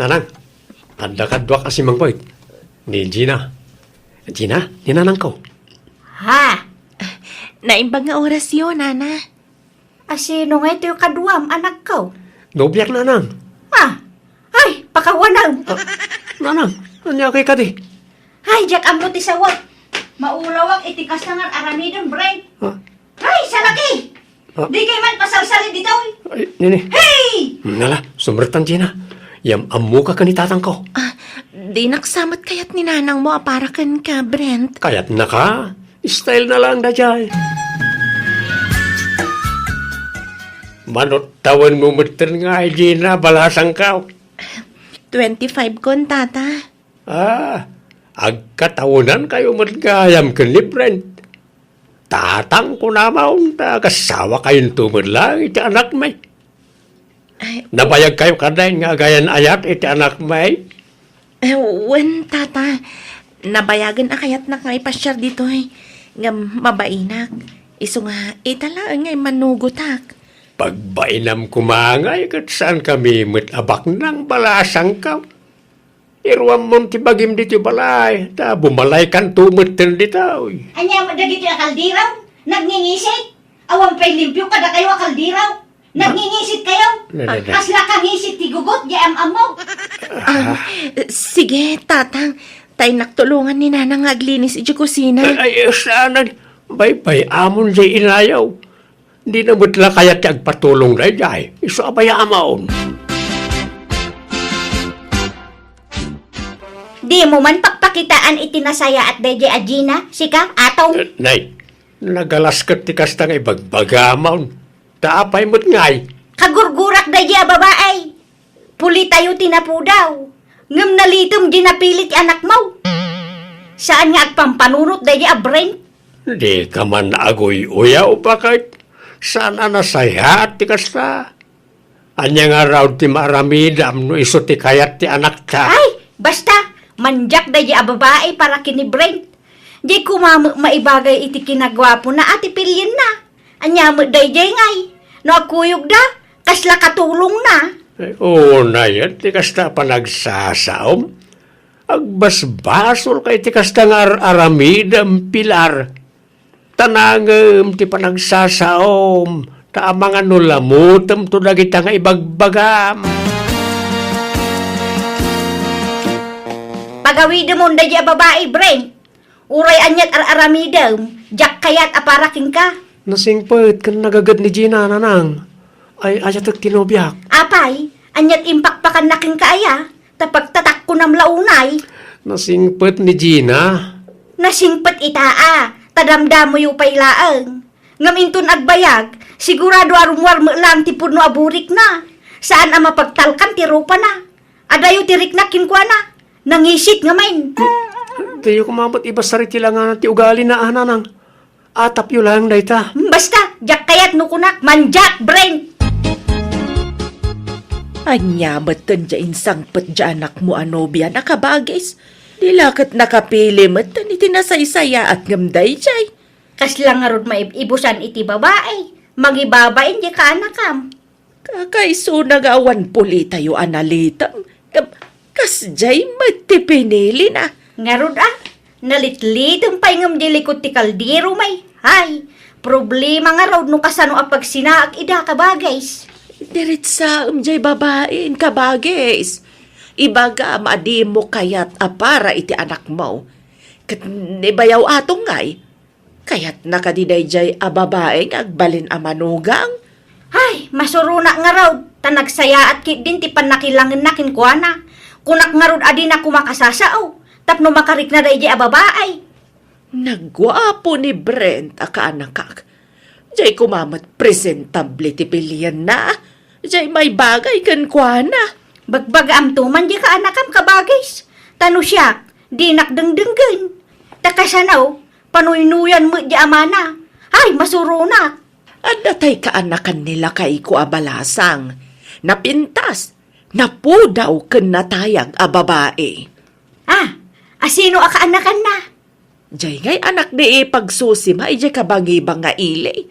Nanang, kadwa kasi Mang Boy. Ni Gina. Gina, ni Nanang ko. Ha? Naimbang nga oras yun, Nana. Asino nga ito yung kaduam, anak ko? Nobiyak Nanang. Ha? Ay, pakawanang. Nanang, anya kay kadi? Ay, Jack, ang buti sa wak. Maulawak, itikas na nga aramidon, Brian. Ha? Ay, salaki! Ah. Di kayo man pasalsali dito. Ay, nini. Hey! Nala, sumbertan Gina. Yam amu ka ni tatang ko. Di naksamat kayat ni Nanang mo aparakan ka, Brent. Kayat na ka. Style na lang da jay. Manot tawan mo muter nga Gina, balasang ka. 25 kon, tata. Agkatawanan kayo magkayam ka ni Brent. Tatang ko naman, kasawa kayong tumudlang, iti anak may. Ay, Nabayag kayo kaday nga gayan ayat, iti anak may. wen, tata. Nabayagan akayat na kay pasyar dito eh. Nga mabainak. Iso nga, itala ngay manugutak. Pagbainam kumangay, kat saan kami mitabak ng balasang ka. Irwam mo ti bagim dito balay, ta bumalay kan tumuten dito. Anya mo dagito yung kaldiraw? Nagningisit? Awang pa'y limpyo kada kayo kaldiraw? Nagningisit kayo? Kasla kang isit ti gugot, yaam mo. Sige, tatang. Tay naktulungan ni Nanang aglinis iti kusina. Ay, sana, bay amon jay inayaw. Di na mutla kaya ti agpatulong na jay. Iso abay amaon. Di mo man pagpakitaan itinasaya at deje Agina, sika, atong. Nay, nagalaskat ti kastang ibagbagamaon. Taapay mo't ngay. Kagurgurak deje a babaay. Puli tayo tinapudaw. Ngam nalitom ginapilit anak mo. Saan nga agpampanunot deje a brain? Di ka man agoy-uyaw bakit? Sana nasaya ti kasta. Anya nga raw ti maramidam no iso ti kayat ti anak ta. Ay, basta. Manjak deje a babaay para kini brain. Di ko maibagay iti kinagwapo na ati pilyin na. Anya mo deje ngay. No agkuyog da, kasla katulong na. Oo na yan, ti kasta pa nagsasaom. Agbasbasol kay ti kasta nga aramidam pilar. Tanangem ti pa nagsasaom. Taamangan no lamutem to dagita nga ibagbagam. Pagawid mo deje a babae brain. Uray anyat aramidam, jak kayat aparaking ka. Nasingpet kan nagagad ni Gina Nanang. Ay ayat at tinobyak. Apay, anyat impakpakan naking kaaya, tapag tatak ko ng launay, Nasingpet ni Gina. nasingpat itaa, tadamdam mo yung pailaang. Ngamintun agbayag, sigurado arumwar mo lang ti puno aburik na. Saan ang mapagtalkan ti rupa na? Adayo tirik na kinkwa na. Nangisit nga main. Tayo kumamot iba sariti lang nga ti ugali na Nanang. Atap yun lang dayta. Basta, jak kayat nukunak, manjak brain. Anya, ba't tandyain sangpat dya anak mo anobya nakabagis? Dilakat nakapili mat tani tinasaysaya at ngamday jay. Kaslang nga rod maibusan iti babae. Magibabain di ka anakam. Kakaiso nagawan puli tayo analitam. Kasjay matipinili na. Nga rod nalitlit ang paingam di likod ti kaldiro may. Hay, problema nga rod no kasano ang pagsinaag ida ka bagays. Diretsa jay babain kabagis. Ibaga maadi mo kayat apara iti anak mo. Kat nibayaw atong ngay. Kayat nakadiday jay a babaeng agbalin a manugang. Hay, masuruna nga raw. Tanagsaya at din ti panakilangin na kinkwana. Kunak nga rod adi na kumakasasao. Tapno makarik na day a babaay. Nagwapo ni Brent a kaanakak. Jay kumamat presentable ti pilyan na. Jay may bagay kan kuana. Bagbaga am tuman di ka anakam kabagis. Tano siya, di nakdengdenggen. Takasanaw, panuynuyan mo di amana. Hay, masuruna. At datay kaanakan nila kay ko abalasang. Napintas, napudaw ken natayag a babae. Asino akaanakan na? Jay ngay anak di pagsusi ma ije kabangibang nga ilay.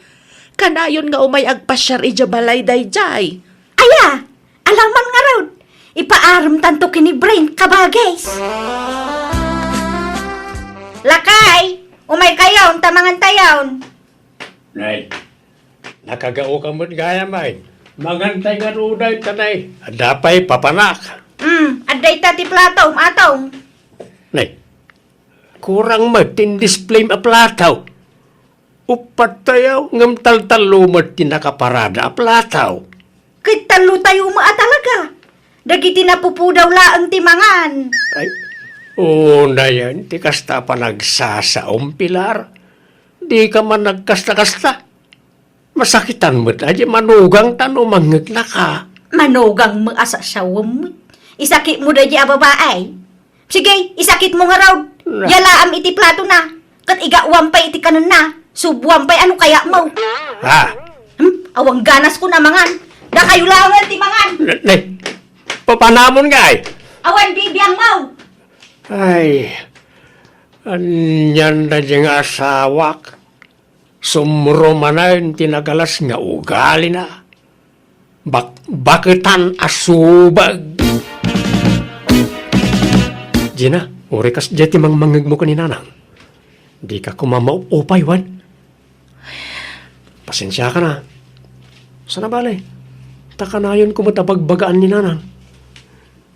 Kanayon nga umay agpasyar ija balay dayjay. Aya, alaman nga raw. Ipaaram tanto kini Brain kabagis. Lakay, umay kayaw, tamangan tayaw. Nay, nakagao ka mo't gaya, may. Mangantay nga ruday tanay. Adapay papanak. Aday tati plato, atong. Nay, kurang magtin-display aplataw. Upat tayo, ngam tal-talo tinakaparada aplataw. Kay talo tayo talaga. Dagiti napupudaw laang timangan. Ay, na yan, ti kasta pa nagsasaom, Pilar. Di ka man nagkasta-kasta. Masakitan mo't aja manugang tano mangag na ka. Manugang mo asasawam mo. Isakit mo dahi ababaay. Sige, isakit mo nga raw. Yalaam iti plato na. Kat igawam pa iti kanan na. Subuam pa ano kaya mo. Ha? Awang ganas ko na mangan. Da kayo langan ti mangan. Nay, papanamon nga ay. Awan bibiyang mo. Ay, anyan na diyang asawak. Sumro manayon tinagalas nga ugali na. Bakitan asubag. Gina, uri kas jati mang mangag mo kaninanang. Di ka kumamaupay, Wan. Pasensya ka na. Sana balay? Takanayon kumatabagbagaan ni nanang.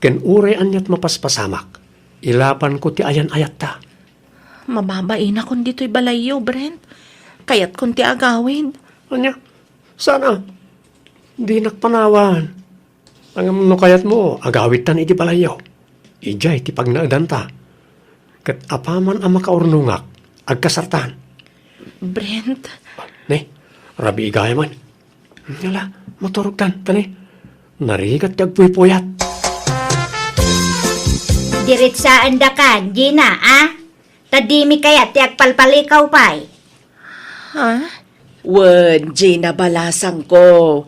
Ken uri anyat mapaspasamak. Ilapan ko ti ayan ayat ta. Mamabain akong dito'y balayo, Brent. Kaya't kung ti agawin. Anya, sana. Di nakpanawan. Ang no kayat mo, agawit tan iti balayaw. Ijay ti pagnaadanta. Kat apaman ang makaurnungak, agkasartan. Brent, Ne, rabi igaya man. Yala, maturog tan, tani. Narigat agpuy-puyat. Diritsaan da kan, Gina, ah? Tadimi kaya ti agpalpalikaw pa'y. ha? Wen, Gina balasang ko.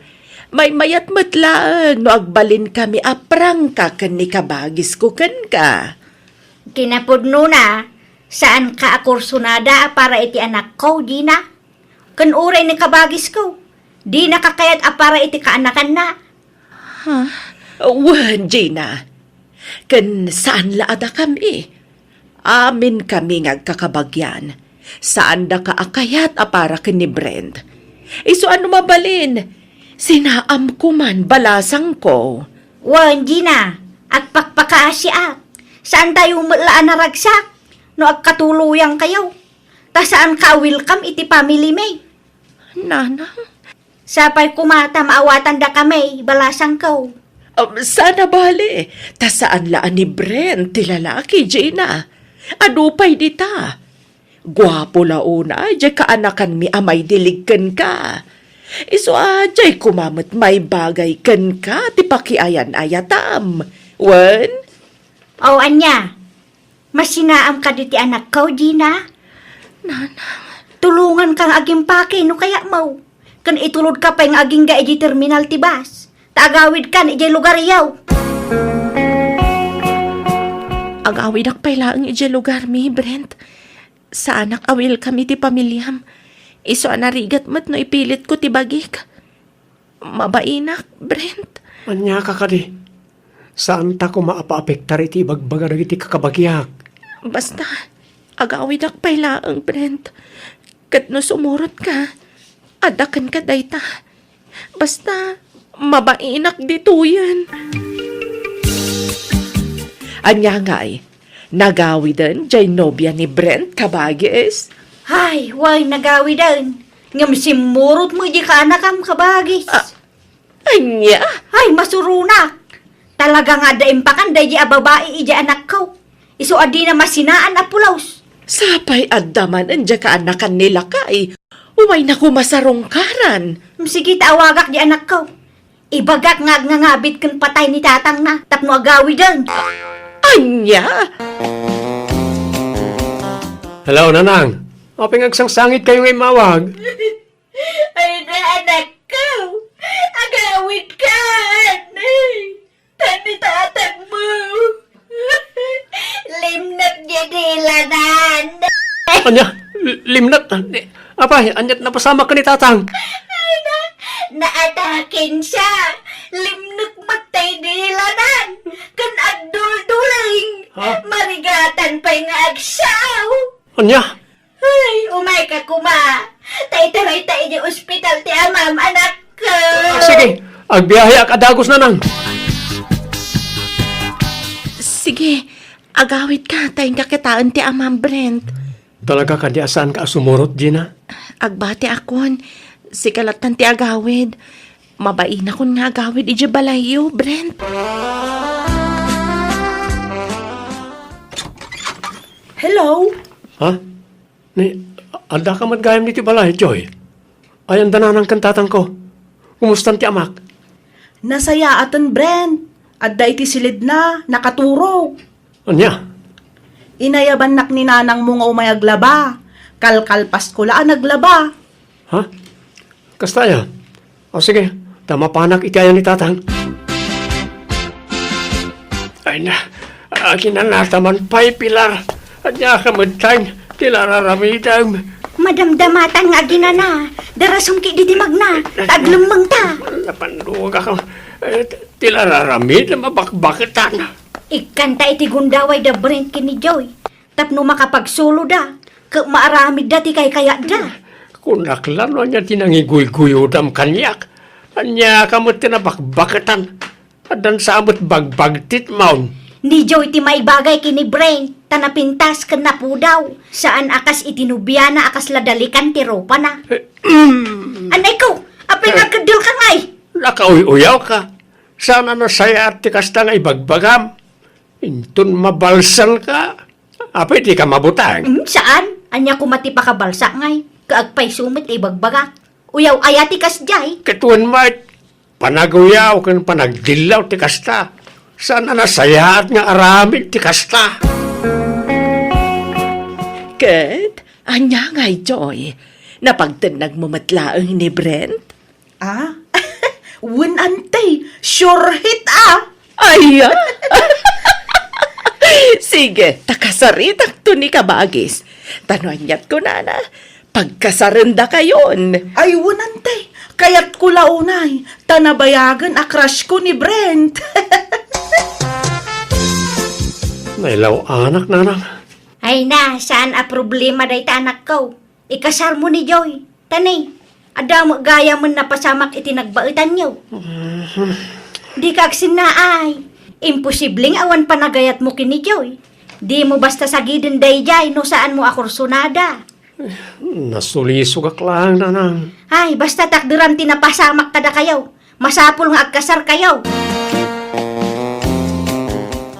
May mayat matlaang no agbalin kami aprang ka ken ni kabagis ko ken ka. Kinapudno na, saan ka akursunada para iti anak ko, Gina? Kan uray ni kabagis ko. Di nakakayat para iti kaanakan na. Wen, Gina. Ken saan laada kami? Amin kami ngagkakabagyan. Saan da ka akayat para ken ni Brent? Iso ano mabalin? Sinaam ko man balasang ko. Wan, Gina, agpakpakaasya. Saan tayo malaan na ragsak? No agkatuluyang kayo. Ta saan ka welcome iti family may? Nanang? Sapay kumata maawatan da kami, balasang ko. Sana bale, ta saan laan ni Brent, ti lalaki, Gina. Adupay dita. Gwapo launa, jay kaanakan mi amay diligken ka. Iso jay kumamot may bagay ken ka, ti pakiayan ayatam. Wen? O anya, masinaam ka diti anak ko, Gina? Nanang. Tulungan kang aging pake, no kaya mo. Kan itulod ka pa yung aging ga iji terminal tibas. Tagawid kan iji lugar yaw. Agawid ak pala ang ije lugar mi, Brent. Sa anak awil kami ti pamilyam. Iso anarigat mat no ipilit ko ti bagik. Mabainak, Brent. Anya ka kadi. Saan ta ko maapaapektar iti bagbaga na iti kakabagyak? Basta, agawid ak pala ang Brent. Kat no sumurot ka, adakan ka dayta. Basta, mabainak dito yan. Anya nga'y, nagawidan jay nobya ni Brent kabagis. Hay, way nagawi dan. Ngam simurot mo iji ka anakam kabagis. Anya? Hay, masurunak. Talaga nga daimpakan da iji ababae iji anak ko. Iso adi na masinaan apulaws. Sapay addaman anja ka anakan nila kay. Umay na kumasarongkaran. Sige, tawagak di anak ko. Ibagak nga ngabit kan patay ni tatang na. Tapno agawi dan. Anya? Hello, nanang. Oping agsangsangit kayo ngay mawag. Ay na anak ko. Agawid ka. Tani tatang mo. Limnat niya nilanan. Anya, limnat. Apay, anyat napasama ka ni tatang. naatakin siya. Limnuk matay dilanan. Kan agdul-duling. Ha? Marigatan pa'y nga agsaw. Anya? Ay, umay ka kuma. Tay-taray tayo di ospital ti amam, anak ko. Sige, agbiyahe ak adagos na nang. Sige, agawid ka, tayong kakitaan ti Amam Brent. Talaga ka di asaan ka sumurot, Gina? Agbati akon, si kalatan ti agawid. Mabain akon nga agawid, iji balayo, Brent. Hello? Ha? Ni, anda ka matgayam niti balay, Joy. Ay, ang dananang kantatang ko. Kumustan ti amak? Nasaya atan Brent. Adda iti silid na, nakaturog. Anya? Inayaban nak ni nanang mo nga umayaglaba. Kalkalpas ko laan naglaba. Ha? Kastaya? O sige, tama panak iti ayan ni tatang. Ay na, akin na nataman pa'y pilar. Anya ka madtang, tilararamitang. Madamdamatan nga ginana. Darasong ki di magna. Taglamang ta. Napanduog ako. Tilararamit na mabakbakitan. Ikanta iti gundaway da Brent kini Joy. Tapno makapagsulo da. Ka maaramid da ti kay kaya da. Kunaklan no niya tinangiguy-guyudam kanyak. Anya kamot tinabakbakitan. Adan samot bagbagtit maun. Ni Joy ti maibagay kini Brent. Tanapintas ka na po daw. Saan akas itinubiyana akas ladalikan ti ropa na. Anay ko, apay nagkadil ka ngay. Nakauy-uyaw ka. Sana nasaya at tikas na nga ibagbagam. Intun mabalsal ka. Apay di ka mabutang. Saan? Anya ko matipakabalsa ngay. Kaagpay sumit ibagbaga. Uyaw ayati kas jay. Katuan mat, panaguyaw kan panagdilaw tikas ta. Sana nasaya at nga aramid tikas ta. Kat, anya ngay, Joy. Napagtanag mo matlaang ni Brent? Ah? Win antay, sure hit ah! Ay, sige, takasaritak to ni Kabagis. Tanwanyat ko na. Pagkasaranda kayon. Ay, win antay, kayat ko launay, tanabayagan a crush ko ni Brent. Nailaw anak nanang. Ay na, saan a problema day ta anak ko? Ikasal mo ni Joy. Tanay, ada mo gaya mo na pasamak iti nagbaitan niyo. Di kaksin na ay. Imposibleng awan panagayat mo kini Joy. Di mo basta sagidin day jay no saan mo akursunada. Nasulisog ak lang nanang. Ay, basta takdiran tinapasamak kada kayo. Masapul nga agkasar kayo.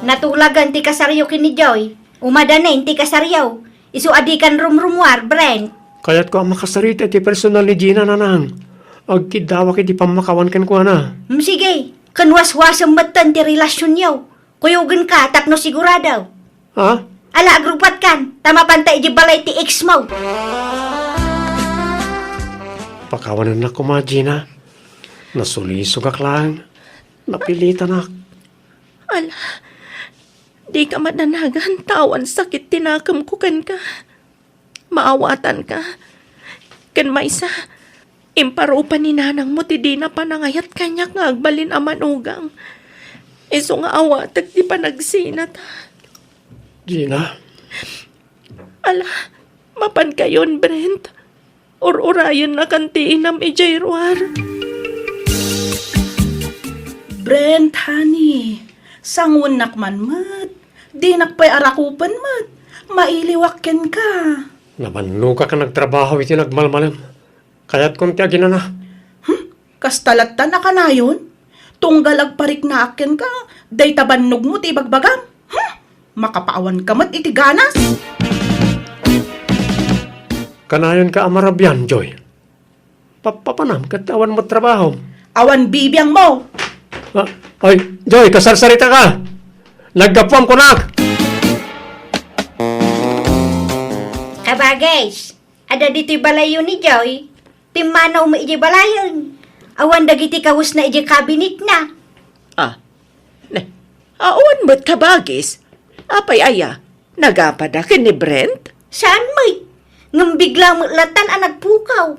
Natulagan ti kasaryo kini Joy. Umadanin ti kasaryo. Isu adikan rumrumwar, Brent. Kaya't ko ang makasarita ti personal ni Gina nanang. Agkidawa kiti pamakawan kan ko na. Sige, kanwas-wasang matan ti relasyon niyo. Kuyugan ka, tapno sigurado. Ha? Ala, agrupat kan. Tama pantay di balay ti ex mo. Pakawanan na ko mga Gina. Nasulisog ak lang. Napilitan ak. Ala, di ka mananagan, tawan sakit tinakam ko kan ka. Maawatan ka. Kan maisa, imparupan ni nanang mo ti di na panangayat kanyak nga agbalin amanugang. Iso nga awatag di pa nagsinat. Gina, Ala, mapan kayon, Brent. Urayan na kantiinam ijayruar. Brent, honey, sangun nakman mat. Di nakpay arakupan mat. Mailiwakken ka. namanluka ka nagtrabaho iti nagmalmalam. Kaya't kung tiyagin na. Kastalatan na ka na yun? Tunggal agparik na akin ka. Day tabannog mo ti bagbagam. Makapaawan ka mat iti ganas. Kanayon ka amarabyan, Joy. Papanam, katawan mo trabaho. Awan bibiyang mo. Ay, Joy, kasarsarita ka. Naggapwam ko nak. Kabagays, ada dito'y balayo ni Joy. Timanaw mo iji balayon. Awan dagiti kawus na iji kabinet na. Awan mo't kabagis. Apay aya, nagapadakin ni Brent? Saan may? Ngam bigla mo latan ang nagpukaw.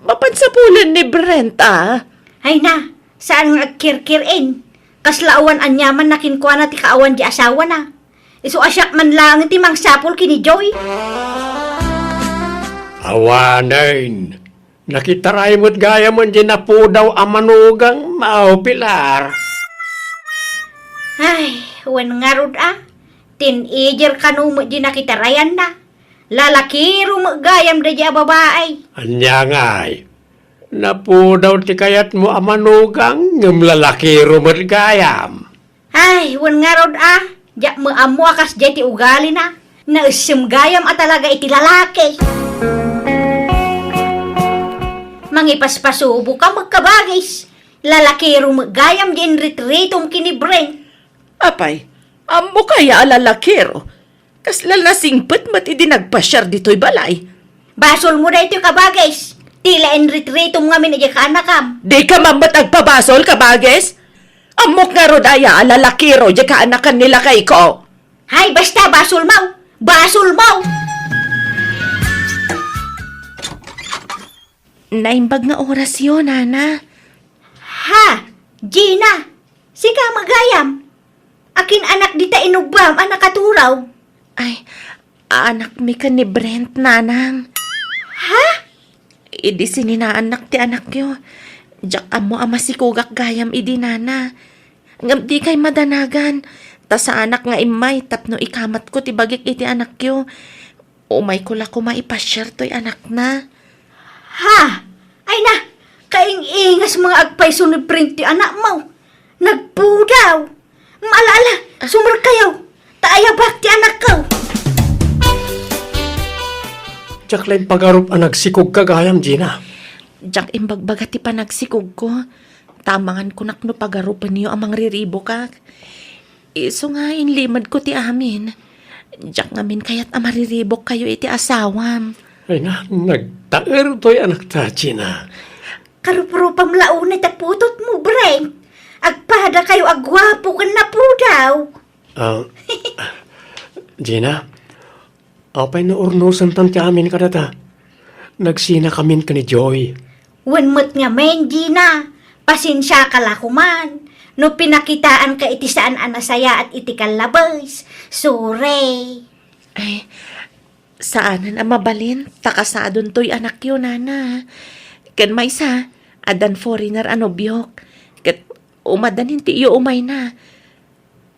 mapansapulan ni Brent, ah. Ay na, saan nga agkirkirin? Kaslaawan anyaman na kinkuha na ti kaawan di asawa na. Isu asyak man lang ti mang sapol kini Joy. Awanin. Nakitaray mo't gaya mo di na po daw amanugang mao Pilar. Ay, wan nga rod Teenager kanu mo di nakitarayan na. Lalaki rumagayam da di babae. Anya nga'y. Na po daw ti kayat mo amanugang ngem lalaki rumat gayam. Ay, wan nga rod Diyak mo amo akas di ti ugali na. Nausum gayam at talaga iti lalaki. Mangipaspasubo ka magkabagis. Lalaki rumagayam di enritritom kini Brent. Apay, amo kaya alalakero. Kas lalasingpet mati di nagpasyar dito'y balay. Basol mo na ito kabagis. Tila enritritom nga minadya ka anakam. Di ka mamatag pabasol, kabages? Amok nga rodaya alalakero di ka anakan nila kay ko. Hay, basta basol mau. Basol mau. Naimbag nga oras yun, Nana. Ha, Gina. Sika magayam. Akin anak dita inubam, anak katuraw. Ay, anak mi ka ni Brent, Nanang. Ha? Idi sininaanak ti anak yo. Diyak amo ama si kugak gayam idi nana. Ngam di kay madanagan. Ta sa anak nga imay tapno ikamat ko ti bagik iti anak yo. Umay ko la ko maipasyar to'y anak na. Ha? Ay na, kaing-ingas mga agpay sunod print ti anak mo. Nagpudaw. Maalala, sumur kayo. Taayabak ti anak ko. Tsak lang pagarup ang nagsikog kagayam, Gina. Diyak imbagbaga ti panagsikog ko. Tamangan ko nakno pagarupan niyo amang riribo ka. Iso nga inlimad ko ti amin. Diyak ngamin kayat amariribok kayo iti asawam. Ay na, nagtaer to'y anak ta, Gina. Karupurupam launay taputot mo, Brent. Agpada kayo agwapo ka na po daw. Gina, apay na urnusan tanti amin kadata. Nagsina kamin ka ni Joy. Wanmot nga men, Gina. Pasensya ka lakuman. No pinakitaan ka iti saan anasaya at iti kalabas. Sorry. Ay, saanan ang mabalin? Takasadon to'y anak yun, nana. Kan may sa, adan foreigner anobyok. Kat umadan hindi iyo umay na.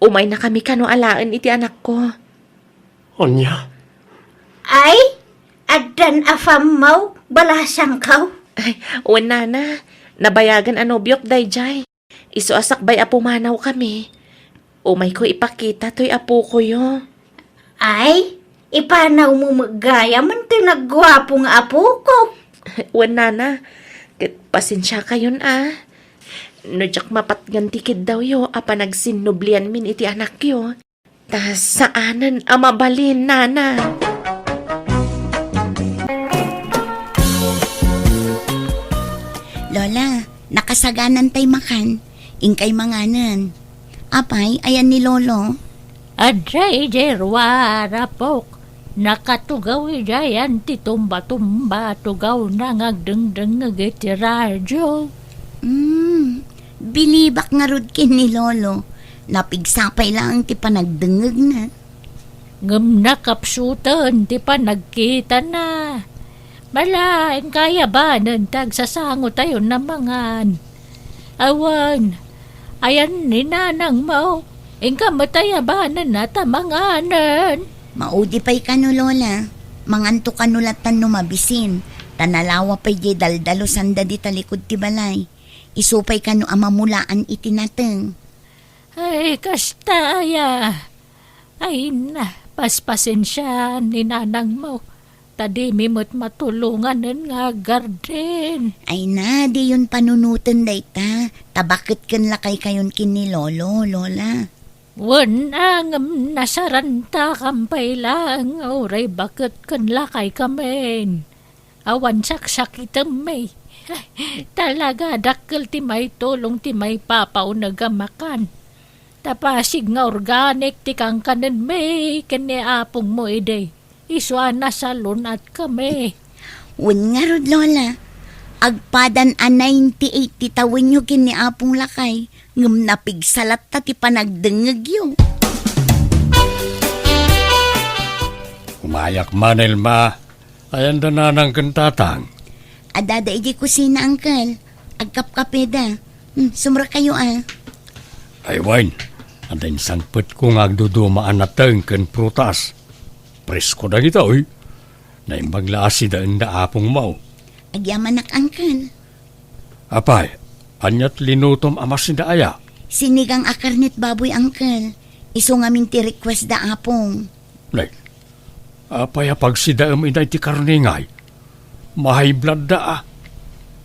Umay na kami kano alaan iti anak ko. Anya? Ay, adan afam mau, balasang kau. Ay, uwan nana. Nabayagan anobyok dayjay. Iso asakbay apumanaw kami. Umay ko ipakita to'y apo ko yo. Ay, ipanaw mo magaya man ito nagwapo nga apo ko. Uwan nana. Kat pasensya kayon Nojak mapatgan tikid daw yo, apa nagsinublian min iti anak yo. Tas saanan amabalin, nana? Lola, nakasaganan tay makan. Ingkay manganan. Apay, ayan ni Lolo. Aday jerwara pok. Nakatugaw idayan ti tumba-tumba tugaw na ngagdeng-deng iti radyo. Bilibak nga rod kin ni Lolo. Napigsapay lang ti panagdengeg na. Ngam nakapsutan ti panagkita na. Malain kaya ba ng tagsasango tayo na mangan? Awan, ayan ni nanang mo. Ingka mataya ba na natamanganan? Maudi pa'y kano, Lola. Manganto kanulatan no mabisin. Tanalawa pa'y di daldalo sanda di talikod ti balay. Isupay kano amamulaan itinateng. Ay, kastaya. Ay na, paspasensya ni nanang mo. Tadi mimot matulungan nga garden. Ay na, di yun panunutan day ta. Tabakit kan lakay kayon kin ni Lolo, Lola. Wan ang nasaranta kampay lang. Oray bakit kan lakay kamen. Awan saksakitam may. Talaga dakkel ti may tulong ti may papaw nagamakan. Tapasig nga organic ti kang kanan may kaniapong mo ide. Iswa na salon at kami. Wen nga rod, Lola. Agpadan a 98 ti tawin nyo kini apong lakay. Ngam napigsalat ta ti panagdengeg yo. Umayak man, Elma. Ayan da na ng kantatang. Adada iji kusina, Uncle. Agkapkapeda. Sumra kayo Ay, Wayne. Andain sangpet ko nga agdudumaan na teng ken prutas. Presko na kita, oy. Naimbaglaasi da inda apong mau. Agyamanak, Uncle. Apay, anyat linutom amas ni aya. Sinigang akarnit baboy, Uncle. Iso ngamin ti request da apong. Nay, apay apag si daam inay ti karningay. Mahay blood da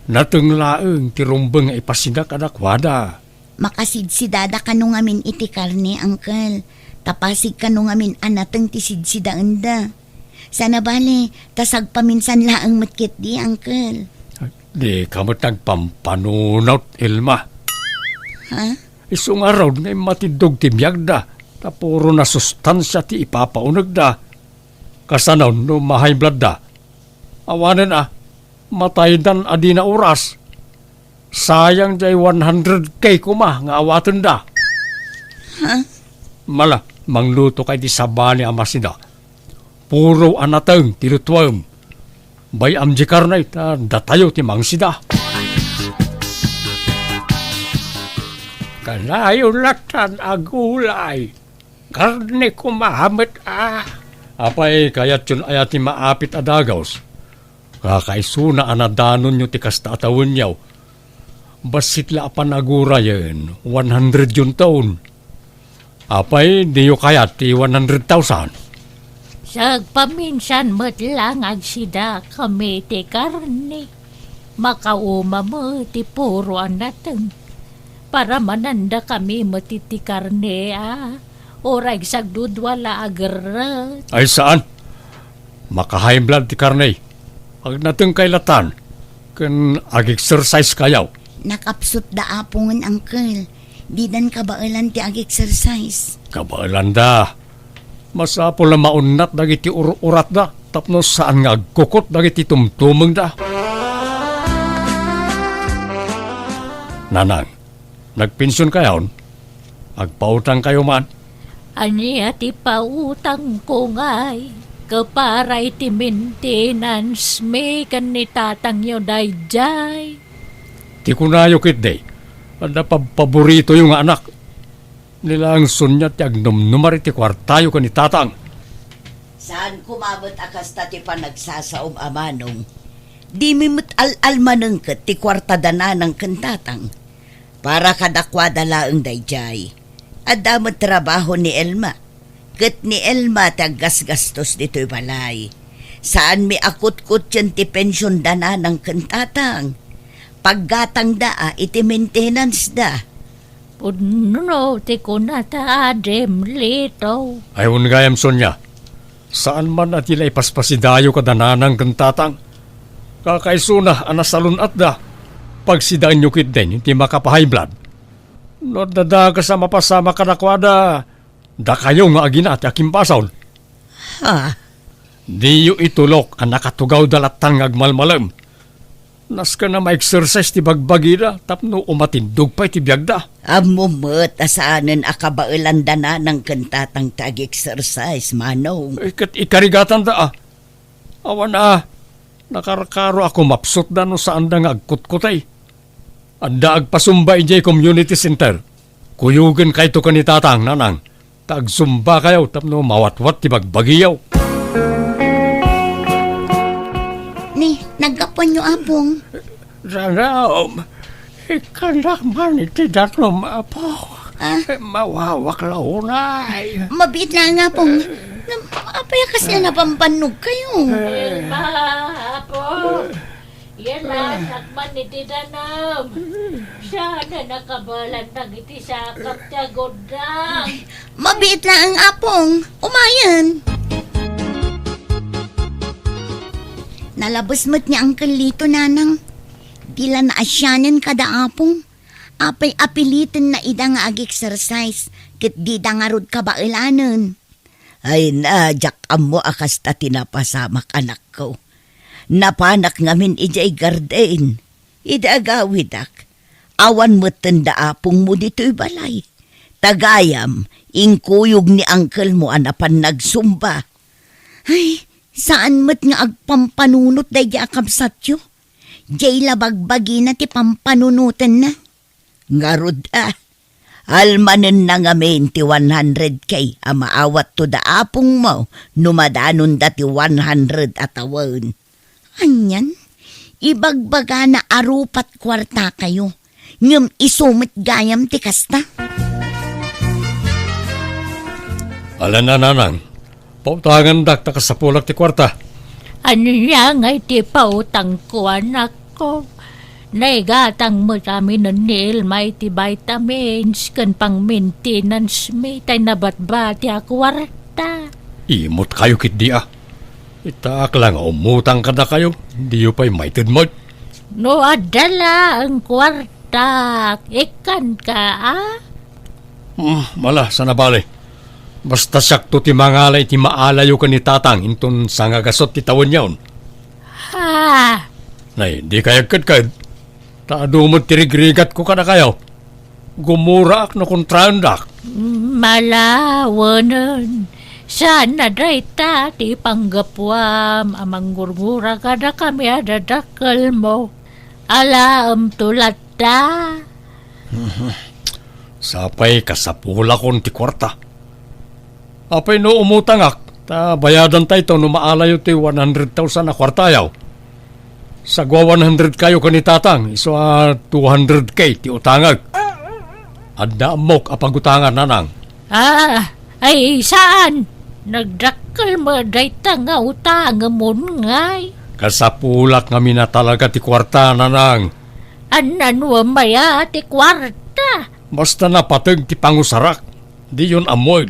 Natenglaeng ti rumbeng ipasidak adakwada. Makasidsidada kanu ngamin iti karne, Uncle. Tapasig kanu ngamin anateng ti sidsidaan da. Sana bale, tasag paminsan laang matkit di, Uncle. Di kamot nagpampanunot, Elma. Ha? Isong araw ngay matidog ti biyag da. Tapuro na sustansya ti ipapaunag da. Kasanaw no mahay blood da. Awanan mataydan adi na oras. Sayang jay 100k kuma nga awatan da. Ha? Mala, mangluto kay di sabani amasida. Puro anateng tilutuam. Bay amjikar na ita datayo ti mangsida. Kanayo latan agulay. Karne kumahamet Apay kayat yun ayat ti maapit adagaws. Kakaisuna anadanon nyo ti kasta atawin yaw. Basit la panagura yan, 100 yun taon. Apay, di yu kayat ti 100,000. Sagpaminsan matlang agsida kami ti karne. Makauma mo ti puro anateng. Para mananda kami matiti karne Oray sagdudwala agarat. Ay saan? Maka-high blood ti karne. Pag nateng kailatan, kan ag-exercise kayaw. Nakapsut da apongan, Uncle. Di dan kabailan ti ag-exercise. Kabailan da. Masapol na maunat dagiti urat da. Tapno saan nga agkukot dagiti tumtumeng da. Nanang, nagpensyon kayaw? Agpautang kayo man? Aniya ti pautang ko ngay. Kaparay ti maintenance may kanitatang yo dayjay. Ti kunayo kit day. Ada paborito yung anak. Nila ang sunyat ti agnumnumar iti kwartayo kanitatang. Saan kumabot akasta ti panagsasaom amanong? Di mimut al-almaneng ket ti kwartada ng kantatang. Para kadakwada laeng dayjay. Adamot trabaho ni Elma. Ket ni Elma tagasgastos dito'y balay. Saan mi akut-kut yan ti pensyon dana ng kantatang. Paggatang daa iti maintenance da. Puno ti kunata adem lito. Ayon gayam Sonya. Saan man at ila ipaspasidayo kadananang kantatang. Kakaisuna anasalun at da. Pag sidaan nyo kit din, hindi makapahay blood. No dada ka sa mapasama kanakwada. Da kayo nga agina at akimpasol. Ha? Di yu itulok ang nakatugaw dalatang agmalmalam. Nas ka na ma-exercise ti bagbagi da, tapno umatindog pa iti biyagda. Amumot asaanan akabailan dana ng kantatang tag-exercise, manong. Ikarigatan da Awan nakarakaro ako mapsot da no saan da nga agkutkutay. Anda agpasumba ijay community center. Kuyugan kay to kanitatang nanang. Tagsumba kayo tapno mawatwat ti bagbagiyaw. Ni, nagkapon nyo apong. Ranaom, ikanak man iti datlom apo. Mawawak launay. Mabit na nga pong. Apayakas na napampannog kayo. Apo, yan lang sakman ni Tidanam. Siya na nakabalan ng iti sakap niya godang. Mabit na ang apong. Umayan. Nalabas mo't niya ang kalito, nanang. Dila na asyanin kada apong. Apay apilitin na ida nga ag-exercise. Kit di da nga rod kabailanan. Ay na, jak mo akas ta tinapasamak anak ko. Napanak ngamin ijay garden. Idagawidak. Awan mo tanda apong mo dito'y balay. Tagayam, ingkuyog ni uncle mo anapan nagsumba. Ay, saan mo't nga agpampanunot day akabsatyo? Jay labagbagi na ti pampanunutan na. Ngarod almanen na ngamin ti 100K maawat to da apong mo numadanon dati 100 atawan. Anyan, ibagbaga na arupat kwarta kayo. Ngam isumit gayam ti kasta. Alan na nanang, pautangan dak takasapulak ti kwarta. Ano niya ngay ti pautang ko anak ko? Naigatang mo kami ng nil, may ti vitamins, kan pang maintenance, may tay nabatbat ya kwarta. Imot kayo kit di Itaak lang umutang ka na kayo, di yu pa'y may tidmod. No adala ang kwarta, ikan ka Mala, sana bali. Basta sakto ti mangalay ti maalayo ka ni tatang inton sangagasot ti tawon yaon. Ha? Nay, di kayagkad-kad. Taadumod tirigrigat ko ka na kayo. Gumurak na kontrandak. Malawanan. Sana dayta ti panggapwam amang gurgura kada kami adadakal mo. Alam tulat ta. Sapay kasapula kon ti kwarta. Apay no umutangak, ta bayadan tayo ito no maalayo ti 100,000 na kwartayaw. Sagwa 100 kayo kanitatang, iso 200K ti utangag. Adda mok apagutangan nanang. Ay saan? Nagdakal mo dayta nga utang mo ngay. Kasapulak nga mina talaga ti kwarta nanang. Anan wa maya ti kwarta. Basta napatag ti pangusarak, di yun amoy.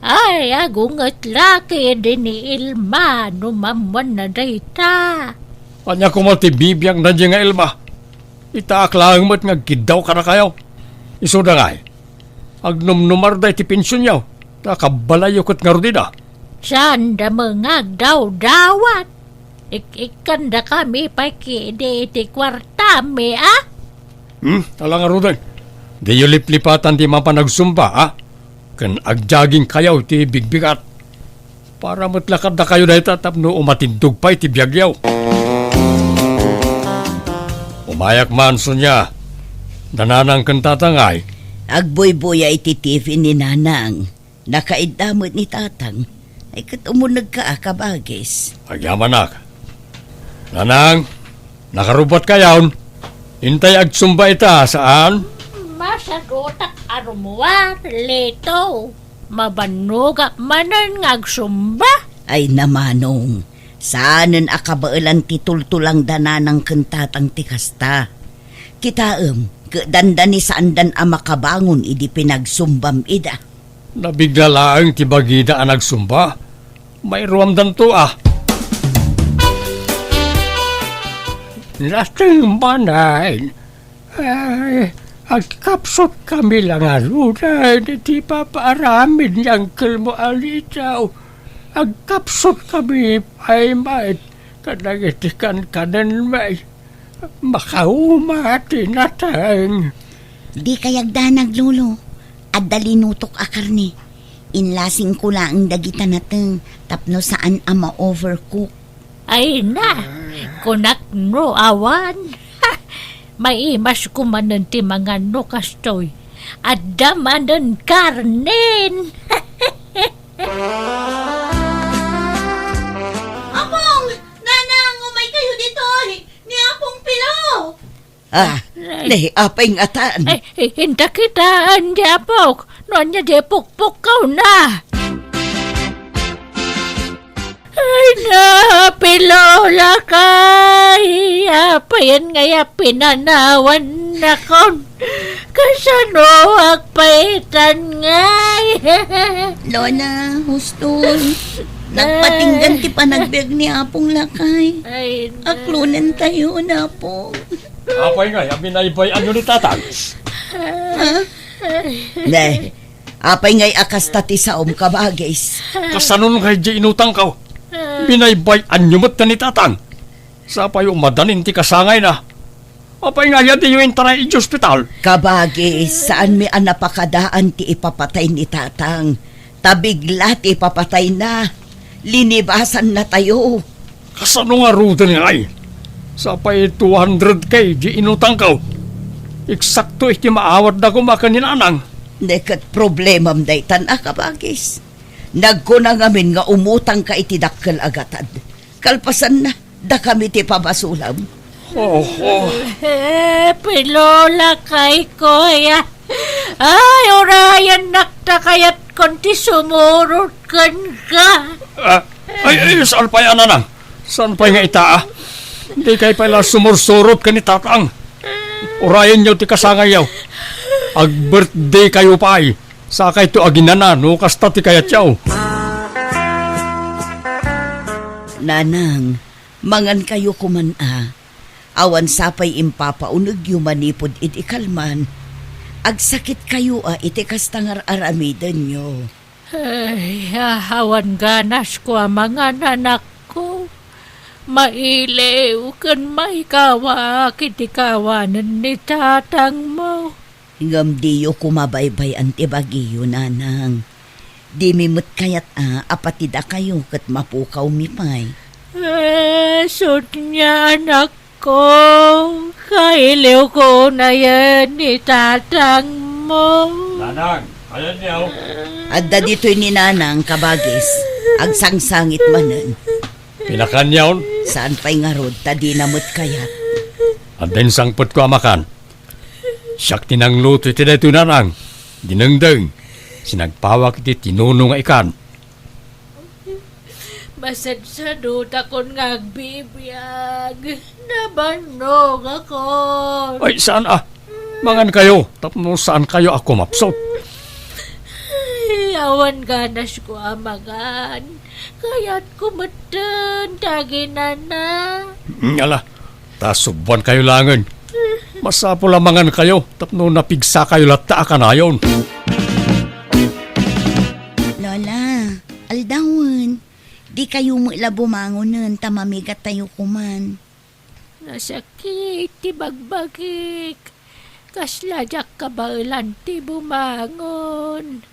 Ay, agungat laki din ni Ilma, numaman na dayta. Anya ko mo ti bibiyang na nga Ilma. Itaak lang mo't nga gidaw ka na kayo. Iso da ngay. Agnumnumar day ti pensyon yaw. Takabalayo kat nga rudida. Saan da mga daw-dawat? Ikan da kami pakide ti kwartami, Tala nga rudan. Di yu liplipatan ti mapanagsumba, Kan agjaging kayaw ti bigbigat. Para matlakad na kayo dahil tatapno umatindog pa iti biyagyaw. Umayak man so niya. Nananang kang tatangay. Agboy-boy ay titifi ni nanang. Nakaidamot ni tatang. Ay katumunag ka akabagis. Agyamanak. Nanang, nakarubat kayaw. Hintay agsumba ita saan? Masagotak arumuar, leto. Mabanuga manan ngagsumba. Ay namanong. Saanan akabailan titultulang dananang kentatang tikasta. Kitaem, kedandan ni saandan makabangon idi pinagsumbam ida. Nabigla laang ti bagida ang nagsumba. May ruamdan to Lasting manay. Ay, agkapsot kami lang alunan. Di pa paaramin niyang kalmo alitaw. Agkapsot kami ay may kanagitikan kanan may makaumati natang. Di kayagdanag lolo. At dalinutok akarni. Inlasing ko lang dagita nateng tapno saan ama overcook. Ay na, kunak no awan. May imas kumanan ti mga no kastoy. At damanan karnen. Apong! Nanang, umay kayo dito! Ni Apong Pilaw! Nahi apay ngatan. Ay, hinta kita, andi apok. Noon niya di pukpuk kau na. Ay na, pilola kay. Apayan ngaya pinanawan na kon. Kasano agpaitan ngay. Lola, huston. Nagpatinggan ti panagbiag ni Apong Lakay. Ay na. Aklunan tayo na po. Apay nga, abinaybay anyo ni tatang. Ne, apay ngay akasta ti saom kabagis. Kasanon kay di inutang ka. Binaybay anyo mo't na ni tatang. Sapay umadanin ti kasangay na. Apay nga yan ti yung taray iti ospital. Kabagi, saan mi napakadaan ti ipapatay ni tatang? Tabigla ti ipapatay na. Linibasan na tayo. Kasano nga ruta ni ay? Sapay 200K di inutang ka. Eksakto iti maawad na kumakan ni nanang. Nekat problemam daytan kabagis. Nagkuna ngamin nga umutang ka iti dakkel agatad. Kalpasan na, da kami ti pabasulam. Oh. Pilola kay kuya. Ay, orayan nakta kayat konti sumurot kan ka. Ay, saan pa yan nanang? Saan pa nga itaa? Hindi kayo pala sumursurot ka ni tatang. Orayan nyo ti kasangayaw. Ag-birthday kayo pa ay. Saka ito aginana, no? Kasta ti kayat yaw. Nanang, mangan kayo kuman Awan sapay impapaunag yu manipod iti kalman. Agsakit kayo iti kastangar aramidan nyo. Ay, awan ganas ko ang mga nanak ko. Mailew kan maikawa kitikawanan ni tatang mo. Ngam diyo kumabaybay ang tibagiyo, nanang. Di mimut kayat apatida kayo kat mapukaw mipay. Sud niya anak ko. Kailew ko na yan ni tatang mo. Nanang, ayan yaw. Adda dito'y ni nanang kabagis. Agsangsangit manen. Pinakanyaw. Saan pa'y nga rod tadi namut kayat. Andan sangpot ko amakan. Siyak tinangluto iti dito nanang. Dinengdeng. Sinagpawak iti tinunong nga ikan. Masadsadot akong ngagbibiyag. Nabanog ako. Ay, saan Mangan kayo. Tapos saan kayo ako mapsot? Awan ganas ko amagan. Kaya't kumatan, taginan na. Ala, tasubuan kayo langan. Masapo lamangan kayo. Tapno napigsa kayo latta akanayon. Lola, aldawon. Di kayo mula bumangonan, tamamigat tayo kuman. Nasakit, ti bagbagik. Kaslajak kabailan ti bumangon.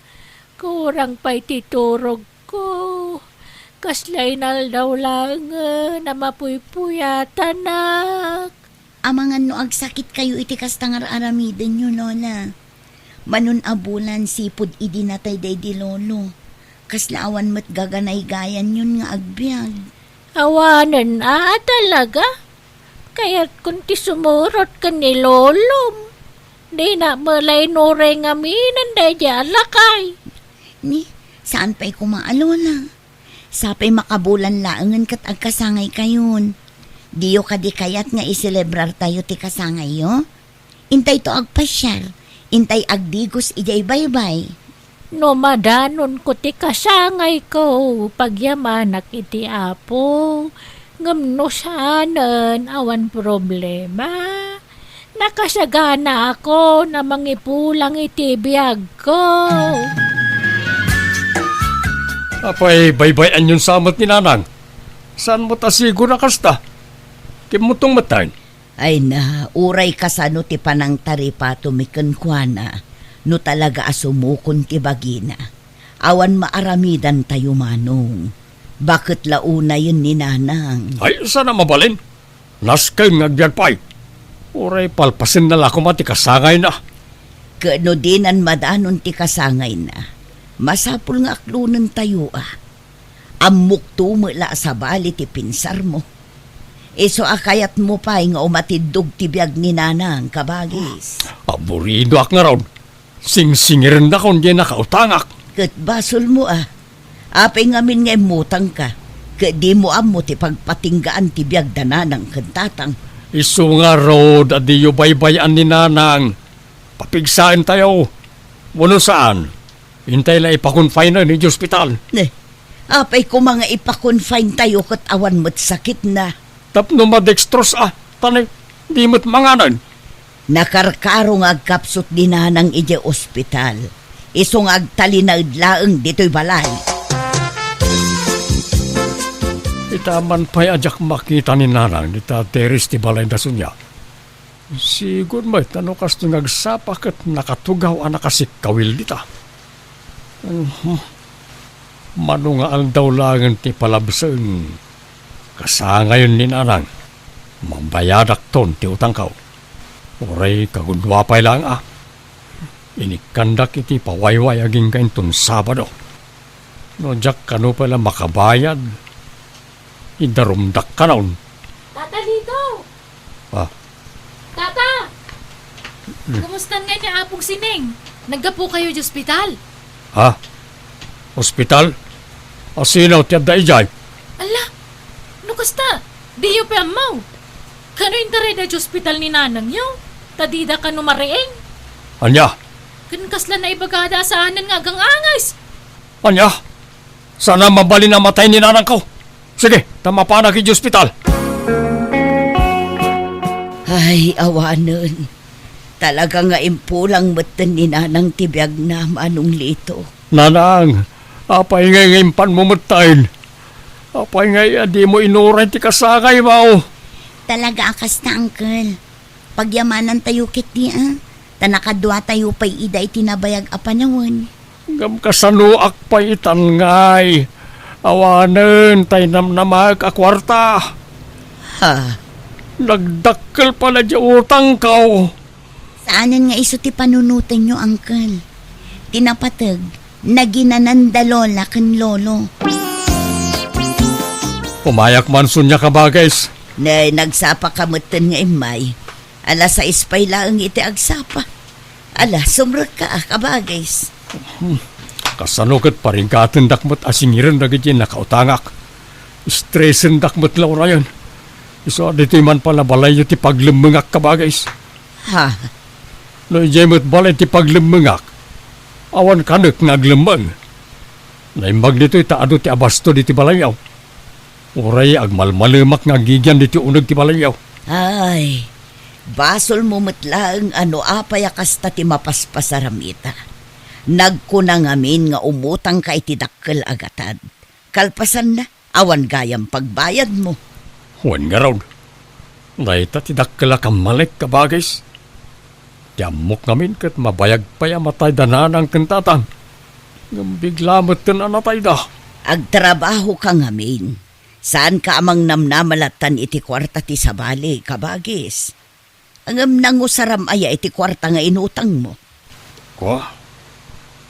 Kurang pa'y titurog ko. Kaslay naldaw lang na mapuypuyatan nak. Amangan no agsakit kayo iti kastangar aramiden nyo, Lola. Manun abulan sipod idi natay day di lolo. Kaslaawan mo't gaganay gayan yun nga agbyag. Awanan talaga. Kaya't kunti sumurot ka ni lolom. Di na malay nore nga minan day lakay. Ni, saan pa'y kumaalona? Sapay makabulan laangan kat agkasangay kayon. Diyo kadi kayat nga iselebrar tayo ti kasangay yo? Intay to agpasyar. Intay agdigos ijay baybay. No madanon ko ti kasangay ko. Pagyamanak iti apo. Ngamno sanan awan problema. Nakasagana ako na mangipulang iti biyag ko. Apay, baybayan yun sa amat ni nanang. Saan mo tasigo na kasta? Kimutong matayin. Ay na, uray kasano ti panang taripa tumikan kwa na. No talaga asumukon ti bagina. Awan maaramidan tayo manong. Bakit launa yun ni nanang? Ay, sana mabalin. Naskay ngagbiyan pa'y. Uray palpasin na lako mati kasangay na. Kano dinan madanon ti kasangay na. Masapul nga aklunan tayo Amok tumula sa bali ti pinsar mo. Iso akayat mo pa nga umatidog ti biyag ni nanang kabagis. Aburido ak nga ron. Sing-singirin na kung di nakautangak. Kat basol mo Apay ngamin nga mutang ka. Kat di mo amo ti pagpatinggaan ti biyag dananang kantatang. Iso nga rod at di yu baybayan ni nanang. Papigsain tayo. Wano saan? Hintay na ipakonfine na ni hospital. Apay ko mga ipakonfine tayo kat awan mo't sakit na. Tapno madextros tanay, di mo't manganan. Nakarkarong agkapsot din na ng ije ospital. Isong agtali na idlaang dito'y balay. Itaman pa'y ajak makita ni nanang ni Teres ti balay da sunya. Sigod may tanong kas ngagsapak at nakatugaw ang nakasikawil dita. Manungaan daw lang ti palabsang. Kasangayon ni nanang, mambayadak ton ti utang kaw. Oray kagundwapay lang Inikandak iti pawayway aging kain ton Sabado. No jak kano pala makabayad. Idarumdak ka naon. Tata dito! Ah, Tata! Kamusta nga ni Apong Sining? Naggapo kayo sa ospital? ha? Hospital? Asinaw ti adda ijay. Ala! No kasta? Di yu pa mo? Kano yung taray na sa ospital ni nanang yu? Tadida ka no mariing? Anya? Kan kasla na ibagada sa anan nga gang angay. Anya? Sana mabali na matay ni nanang ko. Sige, tama pa na kiti ospital. Ay, awanon. Talaga nga impulang matan ni nanang tibiyag na manong lito. Nanang, apay ngay pan mumutayin. Apay ngay di mo inuray ti kasangay mao. Talaga akas na, uncle. Pagyamanan tayo kit niya. Tanakadwa tayo pa'y ida itinabayag apanyawan. Gam kasanuak pa itan ngay. Awanen tay namnamag akwarta. Ha? Nagdakkel pala di utang kaw. Saanan nga iso ti panunutan nyo, uncle? Tinapatag, naginanandalola kan lolo. Pumayak man sunya ka ba guys? Na nagsapa kamutan nga imay. Ala sa ispay lang iti agsapa. Ala, sumrot ka kabagays. Kasanukat pa rin dakmat asingiran na ganyan nakautangak. Stressin dakmat law na yun. Iso dito man pala balay yung ti paglimungak ka ba guys? Ha? No ijemot balay ti paglimungak. Awan kanak naglimang. Naimbag dito itaado ti abasto di ti balayaw. Uray agmalmalimak nga gigyan di ti unag ti balayaw. Ay, basol mo matlaang ano apayakas ta ti mapaspasaramita. Nagkunang amin nga umutang ka iti dakkel agatad. Kalpasan na, awan gayam pagbayad mo. Huwag nga raw. Naita ti dakkel kamalik ka ba guys? Tiamok namin kat mabayag pa matay danan ang kentatan. Ngam bigla matin anatay da. Agtrabaho ka ngamin. Saan ka amang namnamalatan iti kwarta ti sabali, kabagis? Angam nangusaram aya iti kwarta nga inutang mo. Kwa?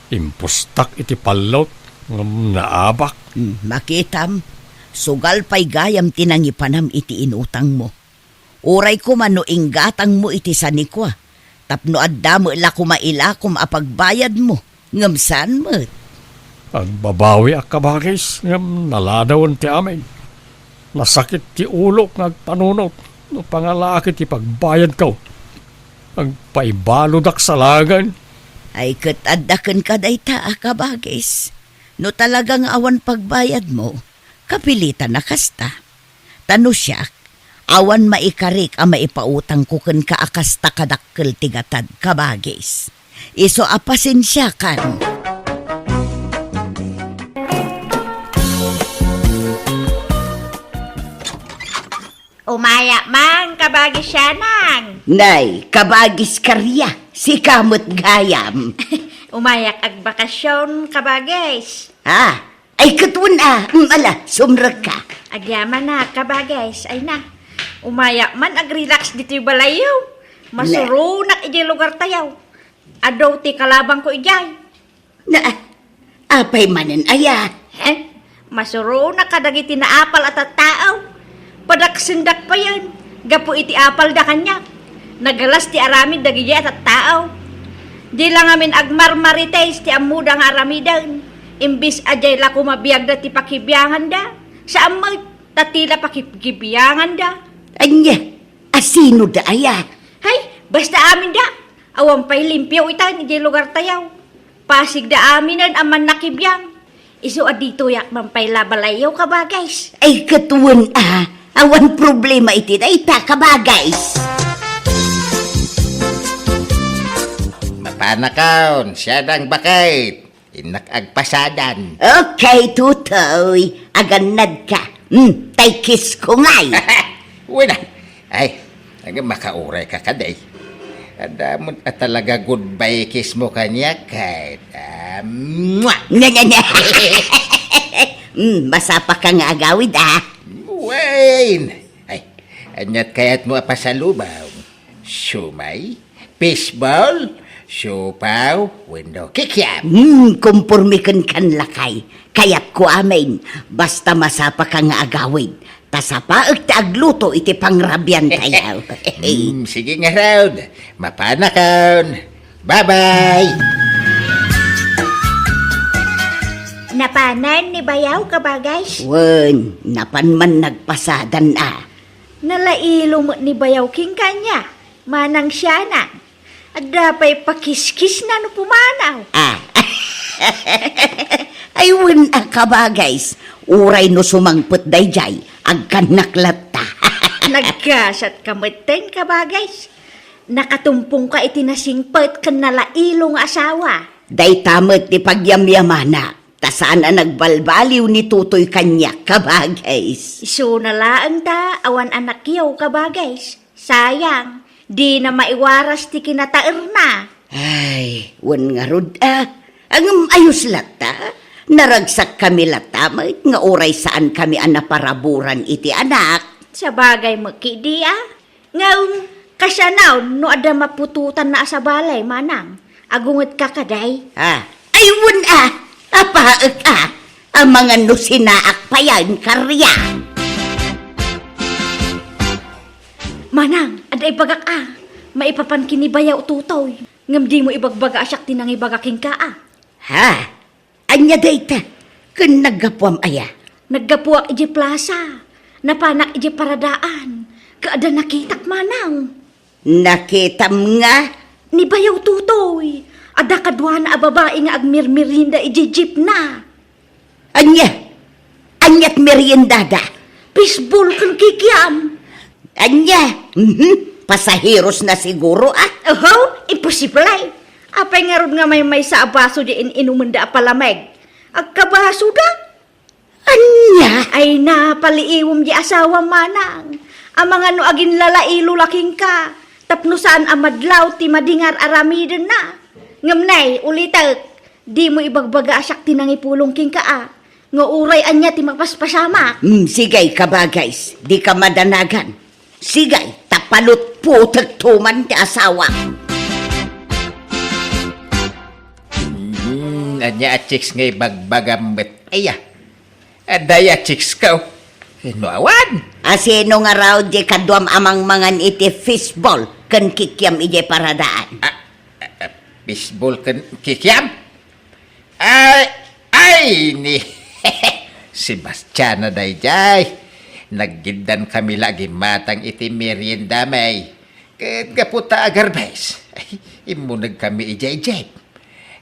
Impustak iti palot ngam naabak. Makitam, sugal pa'y gayam tinangipanam iti inutang mo. Uray ko mano inggatang mo iti sanikwa. Tapno adda mo ila kumailakom apagbayad mo. Ngamsan mo. Agbabawi ak kabagis ngam naladawan ti amin. Nasakit ti ulok nagpanunot. No pangalakit ti pagbayad ko. Agpaibaludak sa lagan. Ay katadakan ka dayta kabagis. No talagang awan pagbayad mo, kapilitan na kasta. Tano siya, awan maikarik ang maipautang kuken ka akasta kadakkel tigatad kabagis. Iso apasin siya kan. Umaya man, kabagi siya nang. Nay, kabagis karya, si kamot gayam. Umayak ag bakasyon, kabagis. Ah, ay katun ala, sumrag ka. Agyaman na, kabagis. Ay na. Umayak man, ag-relax dito yung balayaw. Masurunak iji lugar tayaw. Adaw ti kalabang ko ijay. Na, apay manan aya. Masurunak kadagiti na apal at tao. Padaksindak pa yan. Gapo iti apal da kanya. Nagalas ti aramid dagiti at tao. Di lang amin agmarmarites ti amuda nga aramidan. Imbis ajay la kumabiyag da ti pakibiyangan da. Sa amay tatila pakibiyangan da. Anya, asino da aya? Hay, basta amin da. Awang pa'y limpyaw itan iti lugar tayaw. Pasig da aminan aman nakibiyang. Iso adito yak mampay labalayaw ka ba guys? Ay katuwan awan problema iti dayta ka ba guys? Mapanakaon, siya ng bakit. Inakagpasadan. Okay, tutoy. Aganad ka. Tay kiss ko ngay. Uy na. Ay, makauray ka kaday. Adamon at talaga goodbye kiss mo kanya kahit mwah! Nga. Masapa ka nga agawid Wayne! Ay, anyat kayat mo pasalubaw. Sumay, fishball, siopaw, window kikyam. Kumpurmikan kan lakay. Kayat ko amin. Basta masapa ka nga agawid. Tasapaag agluto iti pangrabyan tayo. Sige nga raw. Mapanakaon. Bye-bye! Napanan ni Bayaw ka ba, guys? Wen, napan man nagpasadan Nalailo mo ni Bayaw king kanya. Manang siya na. At dapay pakiskis na no pumanaw. Ay, wen ka ba, guys? Uray no sumangput dayjay. Agkanaklat ta. Nagkasat kamiten ka ba, guys? Nakatumpong ka itinasingpet kan nalailo nga asawa. Day tamet ti pagyamyamana. Tasaan na nagbalbaliw ni Tutoy kanya ka ba, guys? Iso na laan ta, awan anak yaw ka ba, guys? Sayang, di na maiwaras ti kinataer na. Ay, wen nga rod Ang ayos lata. Naragsak kami latamit nga oray saan kami anaparaburan iti anak. Sa bagay makidi Ngayon, kasyanaw, no ada mapututan na sa balay, manang. Agungot ka kaday. Ay, wen apaak ang mga nusinaak pa yan karya. Manang, aday bagak maipapan kinibayaw tutoy. Ngam di mo ibagbaga asyak tinang ibagaking ka Anya dayta, kun naggapuam aya. Naggapuak iji plaza, napanak iji paradaan, kaada nakitak manang. Nakitam nga, Ni bayaw tutoy, ada kadwa na babae nga agmirmirinda iji jeep na. anyat meriendada. Baseball kan kikiam. Anya, pasahiros na siguro Imposible ay. Apay nga ron nga may sa abaso di inumanda palameg. Agkabaso da. Anya, Ay napaliiwom di asawa manang. Ang mga no agin lalailo laking ka. Tapno saan amadlaw ti madingar aramiden na. Ngamnay, ulitak. Di mo ibagbaga asyak tinang ipulong king ka Nga uray anya ti magpaspasama. Sigay ka ba, guys? Di ka madanagan. Sigay, tapalot po tagtuman ti asawa. Anya at chicks ngay bagbagamit. Aya. Adaya chicks ka. Awan. Asino nga raw di kadwam amang mangan iti fishball kan kikiam ije paradaan. Baseball kan kikiam. Ay ni. Si Bastiana dayjay. Naggindan kami lagi matang iti merienda may. Kaputa agarbes. Imunag kami ijay-jay.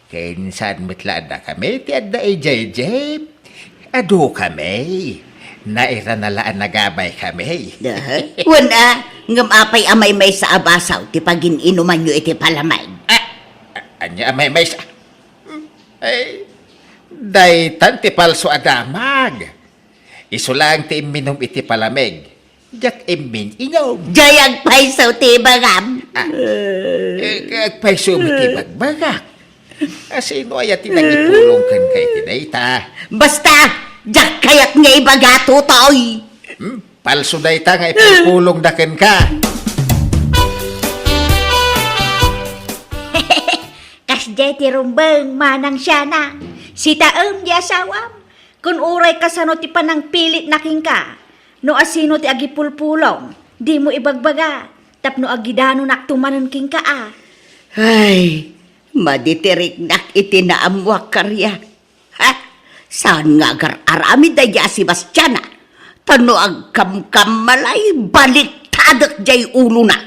Kinsan mitlaada kami, ti adda ijay-jay. Ado kami. Naira nalaan nagabay kami. Wala, ngam apay amay may sa abasaw, ti pagin inuman nyo iti palamay. Anya may sa... Ay, daytan ti palso adamag. Isulang ti iminom iti palamig. Jak imin inom. Jayag paisaw ti bagam. Agpaiso mo ti bagbagak. Asino ay ati nagipulong kan kay tinayta. Basta, jak kayat nga ibagato toy. Palso dayta nga ipulong daken ka. Kasde ti rumbeng manang siya na. Si taem di asawam. Kun uray kasano ti panang pilit naking ka. No asino ti agipulpulong. Di mo ibagbaga. Tapno agidano naktumanon king ka Ay, maditirik nak itinaamwak karya. Saan nga agar arami daya si Bastiana? Tano ag kamkamalay balik tadak jay ulo na.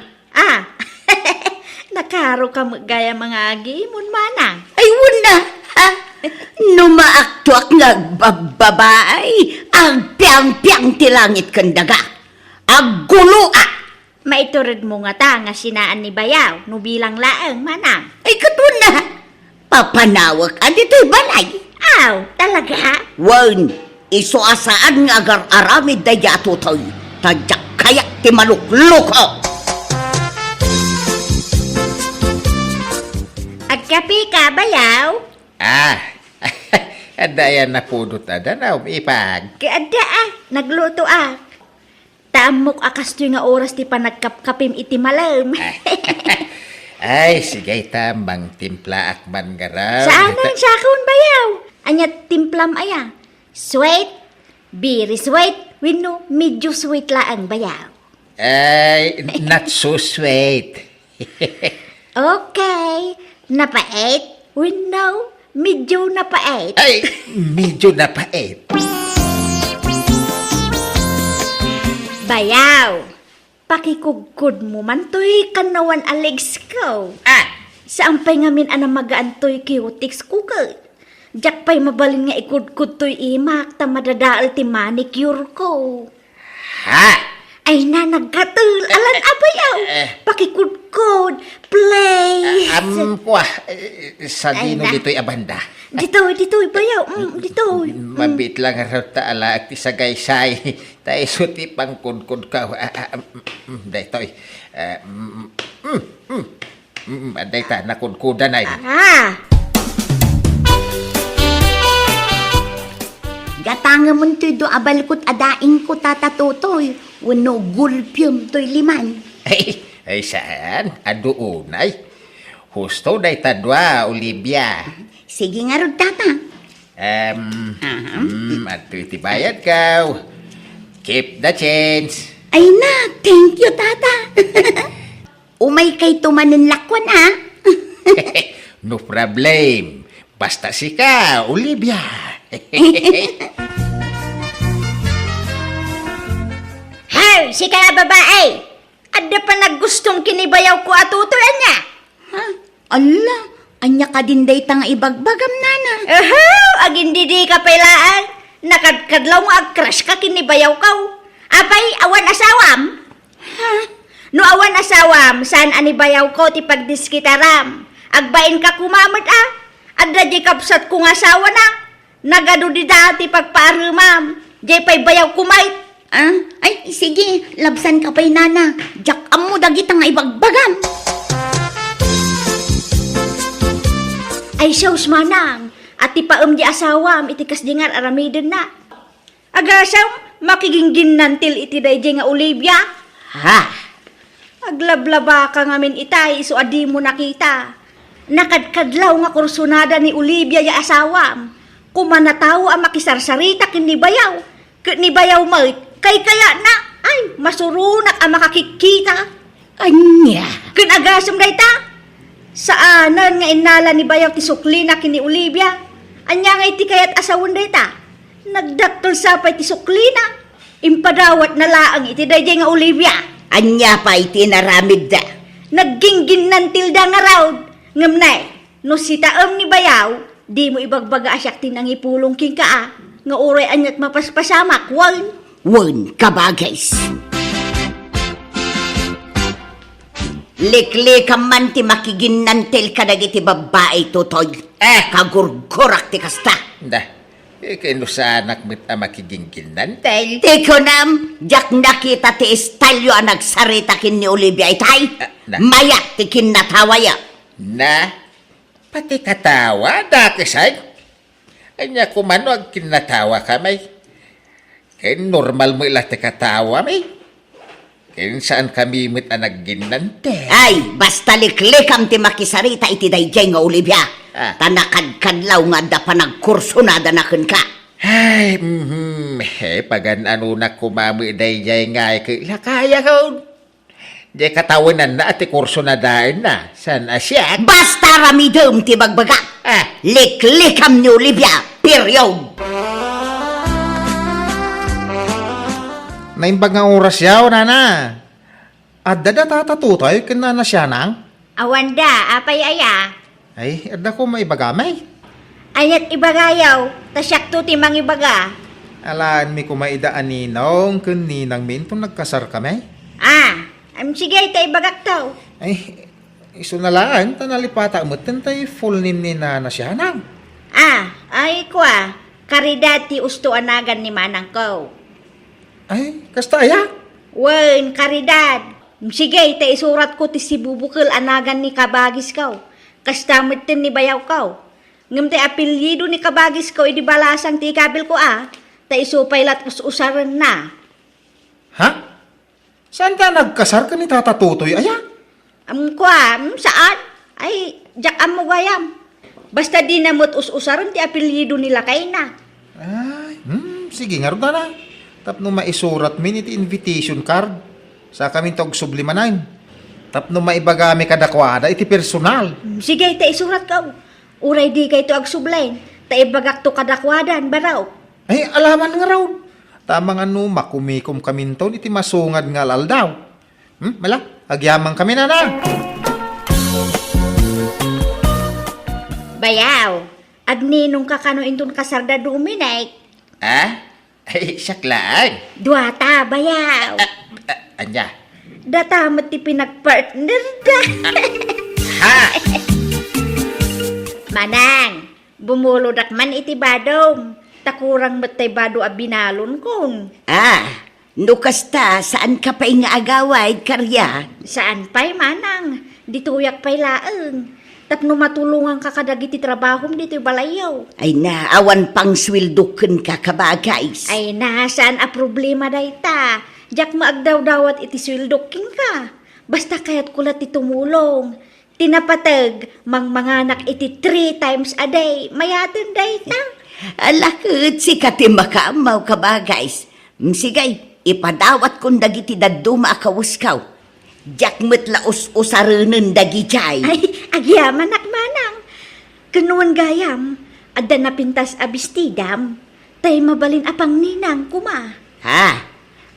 Nakaro ka gaya mga agimon manang. Ay, wala. Numaaktuak nga bababae. Ang piyang-piyang ti langit kandaga. Aggulo Maiturid mo nga ta nga sinaan ni Bayaw. No bilang laeng manang. Ay, katun na. Papanawak dito'y balay. Aw, talaga? Wan, Iso asaan nga agar aramid da yato toy. Tadyak kayak ti malukloko. Agkapi ka, bayaw? Adayan na pudot ada na umipag. Kaada nagluto Tamok akas tuy nga oras ti panagkapkapim iti malam. Ay, sige tamang timpla akman garaw. Saan ang sakon, bayaw? Anyat timplam aya. Sweet, very sweet, wino medyo sweet laang, bayaw. Ay, not so sweet. Okay, napait, wino medyo napait. Ay, medyo napait. Bayaw, pakikugkod mo man to'y kanawan alegs ko. Saan pa'y ngamin ana magaantoy cutics ko ka? Diyak pa'y mabalin nga ikudkod to'y imak ta madadaal ti manicure ko. Ha? Ay na nagkatul, alan abayaw. Pakikudkod, please. Sa Ay, dino na. dito'y abanda. Dito, bayaw, dito. Mabit lang araw taala at isagaysay. Tayo suti pang kudkud ka. Daytoy. Day ta, nakudkudan ay. Gatanga mo to'y do abalkot adaing ko tatatutoy. Wano gulpyum to'y liman. Ay saan? Aduunay. Husto day tadwa, Olivia. Sige nga rod tata. At iti bayad ka. Keep the change. Ay na, thank you tata. Umay kay tumanin lakwan ha. No problem. Basta si ka, Olivia. Hay, si kaya babae. Ada pa naggustong kinibayaw ko atutulan niya. Ha? Ala, anya ka din day tang ibagbagam nana. Agin di ka pailaan. Nakadkadlaw mo ag-crush ka kinibayaw ka. Apay, awan asawam. Ha? No awan asawam, saan anibayaw ko ti pagdiskitaram. Agbain ka kumamad Adda di kapsat kong asawa na. Nagado di dati pagpaarumam. Di pa'y bayaw kumay. Ay, sige, labsan ka pa'y nana. Jak mo dagit ang ibagbagam. Ay siyaws manang. At ipaam di asawam, itikas di nga aramidin na. Agasaw, makiginggin nantil iti dayjay nga Olivia. Ha? Aglablaba ka ngamin itay, so adi mo nakita. Nakadkadlaw nga kursunada ni Olivia ya asawam. Kumanataw ang makisarsarita kin ni bayaw. Kin ni bayaw mo, kay kaya na, ay, masurunak ang makakikita. Anya? Kin agasam dayta. Saanan nga inala ni bayaw ti suklina kin ni Olivia. Anya nga iti kayat asawon dayta. Nagdaktol sapay ti suklina. Impadawat na laang iti dayjay nga Olivia. Anya pa iti naramid da. Nagginggin ng tilda nga raw. Ngamnay, no si taam ni bayaw, di mo ibagbaga asyak tinang ipulong king ka nga uray anyat mapaspasamak, wal. Wan kabagays. Liklikam man ti makiginantel ka dagiti babae tutoy. Kagurgurak ti kasta. Kinusanak mit makigingkin nantay. Tiko nam, jak nakita ti istalyo ang nagsarita kin ni Olivia itay. Mayak ti kinatawaya. Na, pati katawa, dakisay. Anya kumano ang kinatawa ka, may. Kaya normal mo ilang katawa, may. Kaya saan kami mit nagginante. Ay, basta liklikam ti makisarita iti dayjay nga Olivia. Tanakadkadlaw nga da pa nagkursunada na kun ka. Ay, pagan ano na kumami dayjay nga, kaya ka. Di katawanan na ati kurso na dahil na. San asya? Basta ramidom ti bagbaga. Liklikam ni Olivia. Period. Naimbag nga oras yaw, nana. Adda da tatatutay, kinana siya nang. Awanda, apay aya. Ay, adda ko maibagamay. Anyat ibagayaw, tasyak to timang ibaga. Alaan mi kumaidaan ninong, kun ninang minto nagkasar kami. Sige, tay bagak taw. Ay, iso na lang, tanalipata mo, tantay full name ni nana siya nang. Ay kwa, Karidad ti usto anagan ni manang ko. Ay, kasta ya? Wen, karidad. Sige, ta isurat ko ti si bubukil anagan ni kabagis ko. Kastamit tin ni bayaw ko. Ngam ti apelyido ni kabagis ko, idi balasang ti ikabil ko Ta isupay lat usaran na. Ha? Saan ka nagkasar ka ni Tata Tutoy, aya? Saan? Ay, jak mo gayam. Basta di namot usaran ti apelyido nila kay na. Ay, sige nga ron na. Tapno maisurat mi iti invitation card. Sa kami tog sublimanan. Tapno maibagami kadakwada iti personal. Sige, ta isurat ka. Uray di kay to agsublain. Ta ibagak to kadakwadan, baraw. Ay, alaman nga raw. Tama nga no, makumikom kaminton iti masungad nga laldaw. Mala, agyamang kami na. Bayaw, agninong ka kano intun kasarda duminay. Ay, saklaan. Duwata, bayaw. Anya? Datamat ti pinagpartner da. Ha? Manang, bumulodak man iti badom. Takurang matay bado a binalon kon. No kasta, saan ka pa nga agaway, karya? Saan pa'y manang? Dituyak pa'y laeng. Tapno matulungan ka kadagiti trabahom dito'y balayaw. Ay na, awan pang swilduken ka kabagays. Ay na, saan a problema dayta? Jak maagdaw-dawat iti swildoking ka. Basta kaya't kulat ti tumulong. Tinapatag, manganak iti 3 times a day. Mayatin dayta. Alakit, si kati makamaw kabagays. Sigay, ipadawat kong dagiti daduma akawaskaw. Jak metlaos usarunen dagijay. Ay, agyaman manang. Kanuan gayam, adda napintas abistidam. Tay mabalin apang ninang kuma.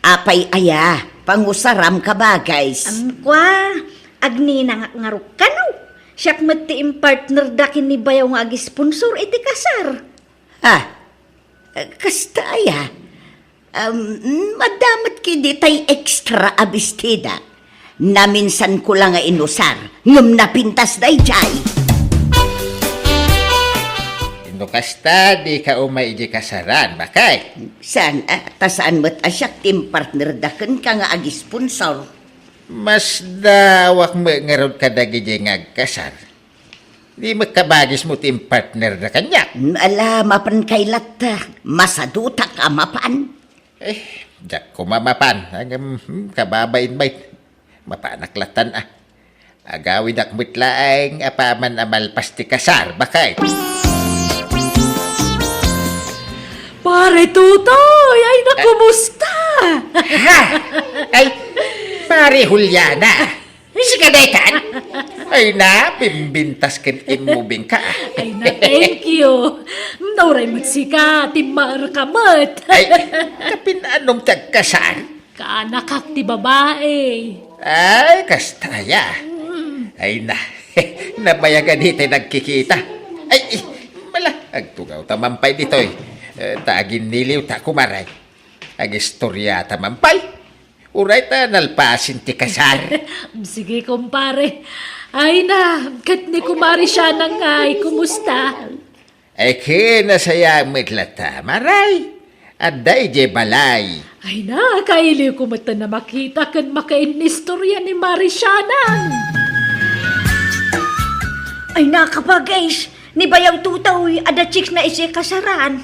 Apay aya, pangusaram kabagays. Kwa, agninang ngaruk kanaw. Siyak mati partner dakin ni bayaw nga agi-sponsor iti kasar. Kasta aya. Madamat kidi tay extra abistida. Naminsan ko lang nga inusar. Ngam napintas day jay. Ino kasta, di ka umay iji kasaran, bakay? Saan, tasaan mo't asyak team partner daken ka nga agi-sponsor. Mas dawak mo ngarod ka dagiji ngagkasar. Di magkabagis mo tim partner na kanya. Ala, mapan kailat, masadutak amapan. Jak ko mamapan. Hanggang kababain-bait. Mapanaklatan Agawid akmit laeng apaman amalpas ti kasar, bakay? Pare Tutoy, ay nakumusta? Ay, pare Juliana. Si kadaytan? Ay na, pimbintas kin imubing ka. Ay na, thank you. Nauray matsika, timar kamat. Ay, kapin anong tagkasar? Kaanakak ti babae. Ay, kastaya. Ay na, nabayagan dito nagkikita. Ay, mala, agtugaw tamampay dito tagin niliw ta kumaray. Ag istorya tamampay. Uray ta nalpasin ti kasar. Sige, kumpare. Ay na, kat ni kumari siya nang ay, kumusta? Ay kinasaya mitlata, maray. At day je balay. Ay na, kaili ko mata na makita kan makainistorya ni Marisyanan. Ay na, kabagays. Ni bayaw tutaw, ada chicks na isi kasaran.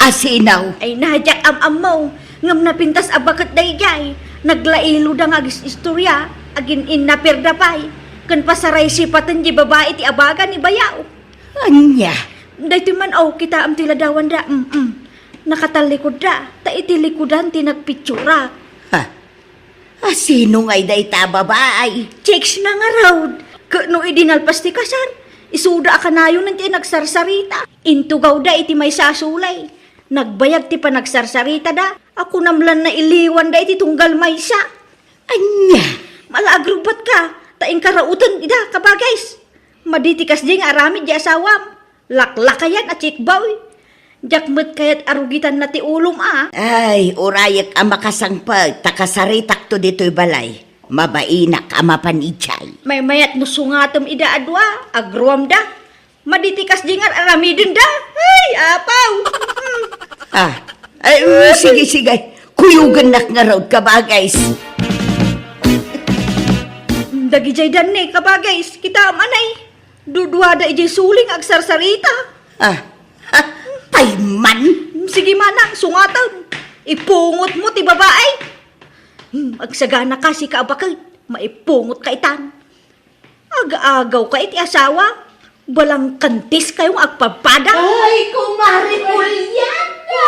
Asinaw. Ay na, jak am-amaw. Ngam napintas abakat dayjay. Naglailo da nga istorya. Agin inapirda pay. Kan pasaray sipatan di babae ti abaga ni bayaw. Anya. Dahito man kita am tiladawan da. Nakatalikod da. Ta itilikodan ti nagpitsura. Sino ngay day ta babae? Chicks na nga raw. No idinalpas ti kasar. Isuda ka na yun ti nagsarsarita. Intugaw da iti may sasulay. Nagbayag ti pa nagsarsarita da. Ako namlan na iliwan da iti tunggal maysa. Anya. Malagrubat ka. Taing karautan ida kabagays. Maditikas di nga aramid di asawam. Laklakayan at chikbaw. Jakmet kayat arugitan na ti ulom Ay, urayak ang makasangpag. Takasaritak to dito'y balay. Mabainak ang mapanichay. May mayat no sungatom ida adwa. Agruam da. Maditikas jingar aramidin da. Ay, apaw. Sige. Kuyugan nak nga raw ka ba, guys? Dagi jay dan ni kabagays, kita manay. Duduada ijay suling agsarsarita. Payman? Sige manang, sungatan. Ipungot mo ti babae. Agsagana ka si kaabakal, maipungot ka itan. Aga-agaw ka iti asawa. Balang kantis kayong agpapada. Ay, kumari Juliana!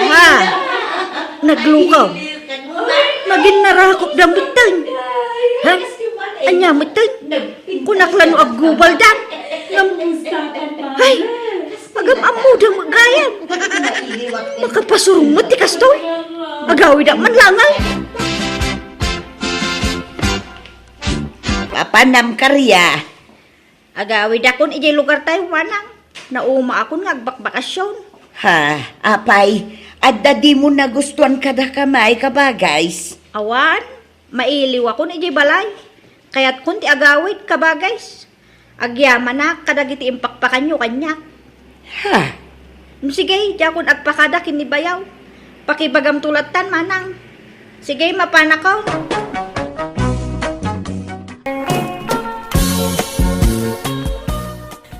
Ha? Naglukaw. Maging narakop da mutan. Ha? Anya mutan? Kunaklano aggubal dan. Ay, agam amuda magayan. Makapasurumot ti kastoy. Agawi da man langal. Papanam karya. Agawi da kun ijay lugar tayo manang. Nauma akon nga agbakbakasyon. Apay, adda di mo nagustuhan kada kamay ka ba, guys? Awan, mailiw ako ni balay. Kaya't kun ti agawid ka ba guys? Agyaman na kadagiti impakpakan nyo kanya. Sige, di akong agpakada kinibayaw. Pakibagam tulatan manang. Sige, mapanakaw.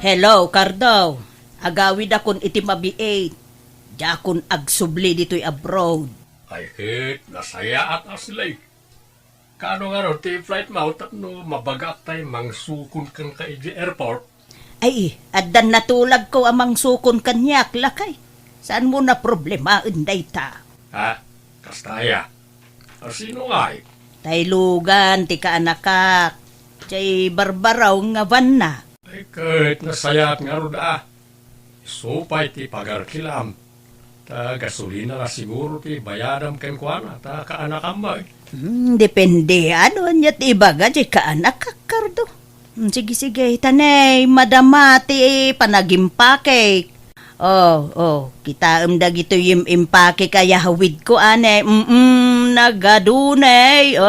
Hello, Cardo. Agawid akon iti mabiit. Di akon agsubli dito'y abroad. Ay, hit, nasaya at aslay. Kano nga ron, ti flight mount at no mabagak tayo mangsukon kang ka airport. Ay, addan natulag ko amang sukon kanyak, lakay. Saan mo na problema, unday ta? Kastaya. Sino nga eh? Taylugan, ti kaanakak. Tiyay barbaraw nga van na. Ay, kahit nasaya at nga ron supay ti pagarkilam. Ta gasolina na siguro ti bayadam ken kuana ta kaanak amay. Depende ano niya ti ibaga di kaanak Cardo. Sige, tanay, madama ti panagimpake. Kita dagito yung impake kaya hawid ko ane. Nagadunay.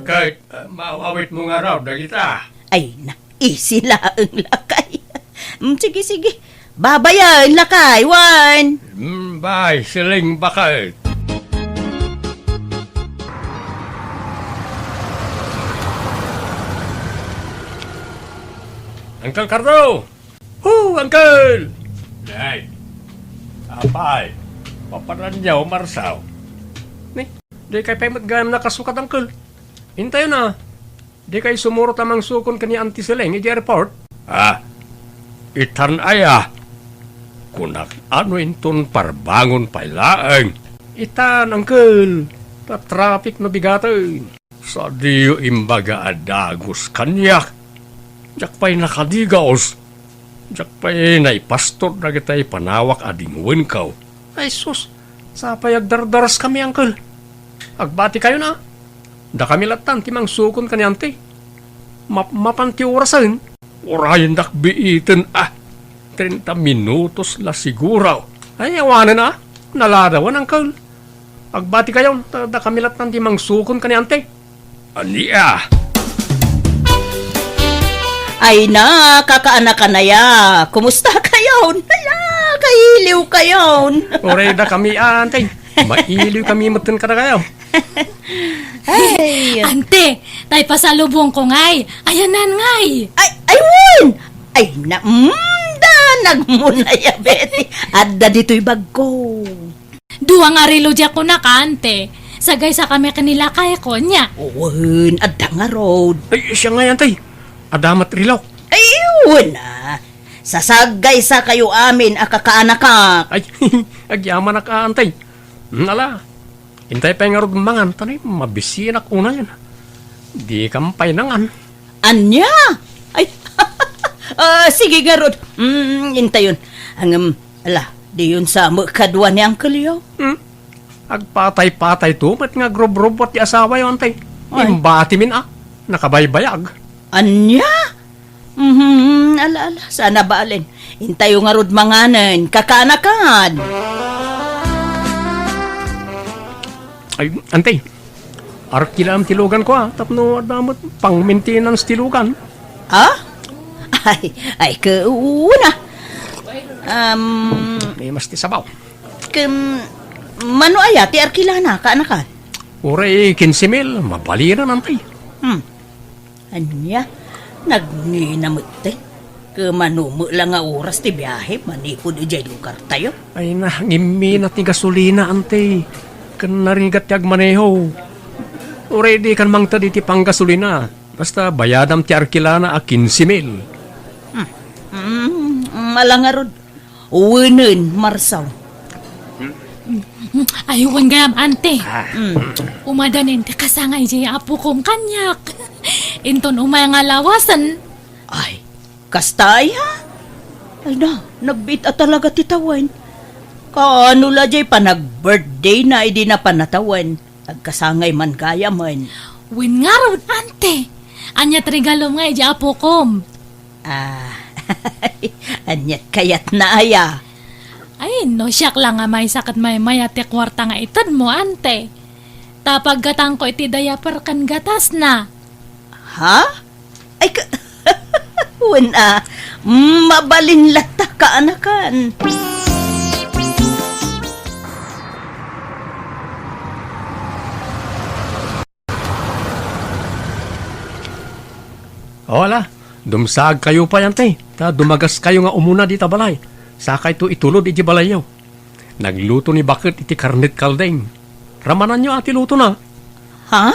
Kahit maawit mo nga raw, dagita. Ay, isila ang lakay. Sige. Babayan, lakay, wan. Bye, siling bakit. Uncle Cardo! Uncle! Nay, apay, paparanyaw, marsaw. Di kay pa'y matgayam na kasukat, Uncle. Hintayo na. Di kay sumuro tamang sukon kani Auntie Seleng, iti airport. Itan aya. Kunak ano inton parbangon pailaeng. Itan, Uncle. Ta-traffic no bigatoy. Sa diyo imbaga adagos kanyak. Jak pa'y nakadigaos. Jak pa'y naipastor na kita'y panawak adingwen kaw. Ay sus, sa pa'y agdardaras kami, Uncle. Agbati kayo na. Da kami latan, timang sukon kanyante. Mapanti orasan. Orayan dakbiitin 30 minutos la siguro. Ay, awanan na. Naladawan, Uncle. Agbati kayo, da kami latan, timang sukon kanyante. Ania. Ay na, kakaanak ka na ya. Kumusta kayo? Naya, kailiw kayo. Oreda kami, ante. Mailiw kami matan ka na kayo. Ay, Ante, tay pasalubong ko ngay. Ayanan ngay. Won! Ay, nagmuna ya, Betty. Adda dito'y bagko. Duwa nga rilo dya ko na ka, ante. Sagay sa kami kanila kaya ko niya. Uwan, adda nga road. Ay, siya nga yan, tay. Adamat rilaw. Ay, wala. Sasagay sa kayo amin, akakaanak. Ay, agyaman na ka, antay. Nala, hintay pa nga rin mangan, tanay, mabisinak una yan. Di kampay nangan. Anya? Ay, sige nga rod. Inta yun. Di yun sa kadwa ni Uncle Yo. Agpatay-patay to, ba't nga grob-robot di asawa yun, antay. Ay. Imbati min nakabaybayag. Anya? Ala, sana ba alin? Intayo nga rod manganan, kakanakan. Ay, antay, arkilam tilugan ko tapno adamot pang maintenance tilugan. Ha? Ay, kauna. May mas ti sabaw. Mano aya, ti arkilana, kaanakan? Uray, 15,000. Mabaliran antay. Anya, nagninamit te. Manumo lang nga oras ti biyahe, manikod ijay lugar tayo. Ay na, ngiminat ni gasolina antay. Kan narigat tiyag maneho. Uray, di kan mangta di ti pang gasolina. Basta bayadam ti arkilana a 15,000. Malangarod. Uwinin, Marsaw. Ayun gayam, ante. Umadanin, ti kasangay jay apo kong kanyak. Inton umay nga lawasan. Ay, kastaya? Ay na, nagbit at talaga titawan. Kaano la jay pa nag-birthday na hindi na panatawan. Nagkasangay man kaya man. Win nga ron, ante. Anyat regalo nga jay apo kom. Anyat kayat na aya. Ay, no, siyak lang nga may sakat may mayate kwarta nga itan mo, ante. Tapag gatang ko iti diaper kan gatas na. Ha? Ay, wala. Mabalin lata ka, anakan. Wala. Dumsag kayo pa yan, te. Dumagas kayo nga umuna di tabalay. Sakay to itulod iti balayaw. Nagluto ni Bakit iti karnet kaldeng. Ramanan nyo ati luto na. Ha?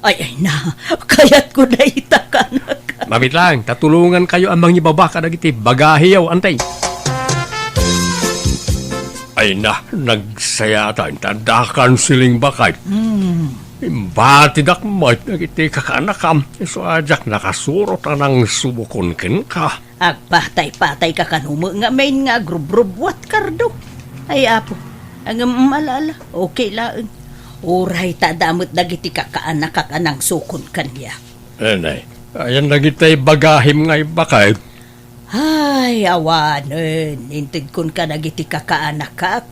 Ay na. Kayat ko na itakan. Mabit lang, tatulungan kayo ang mga ibabaka na iti bagahiyaw, antay. Ay na, nagsaya tayo. Tadakan siling Bakit. Imbatidak mo iti kakanakam. So ajak nakasurot na ng subukon ken ka. Agpatay-patay ka kanumo nga main nga grub-grub-wat kardo. Ay apo, ang malala, okay lang. Uray tadamot dagiti kakaanak kakanang sukon kanya. Nay, ayan nagitay bagahim nga Bakit. Ay, awanen, intid kun ka dagiti kakaanak kak.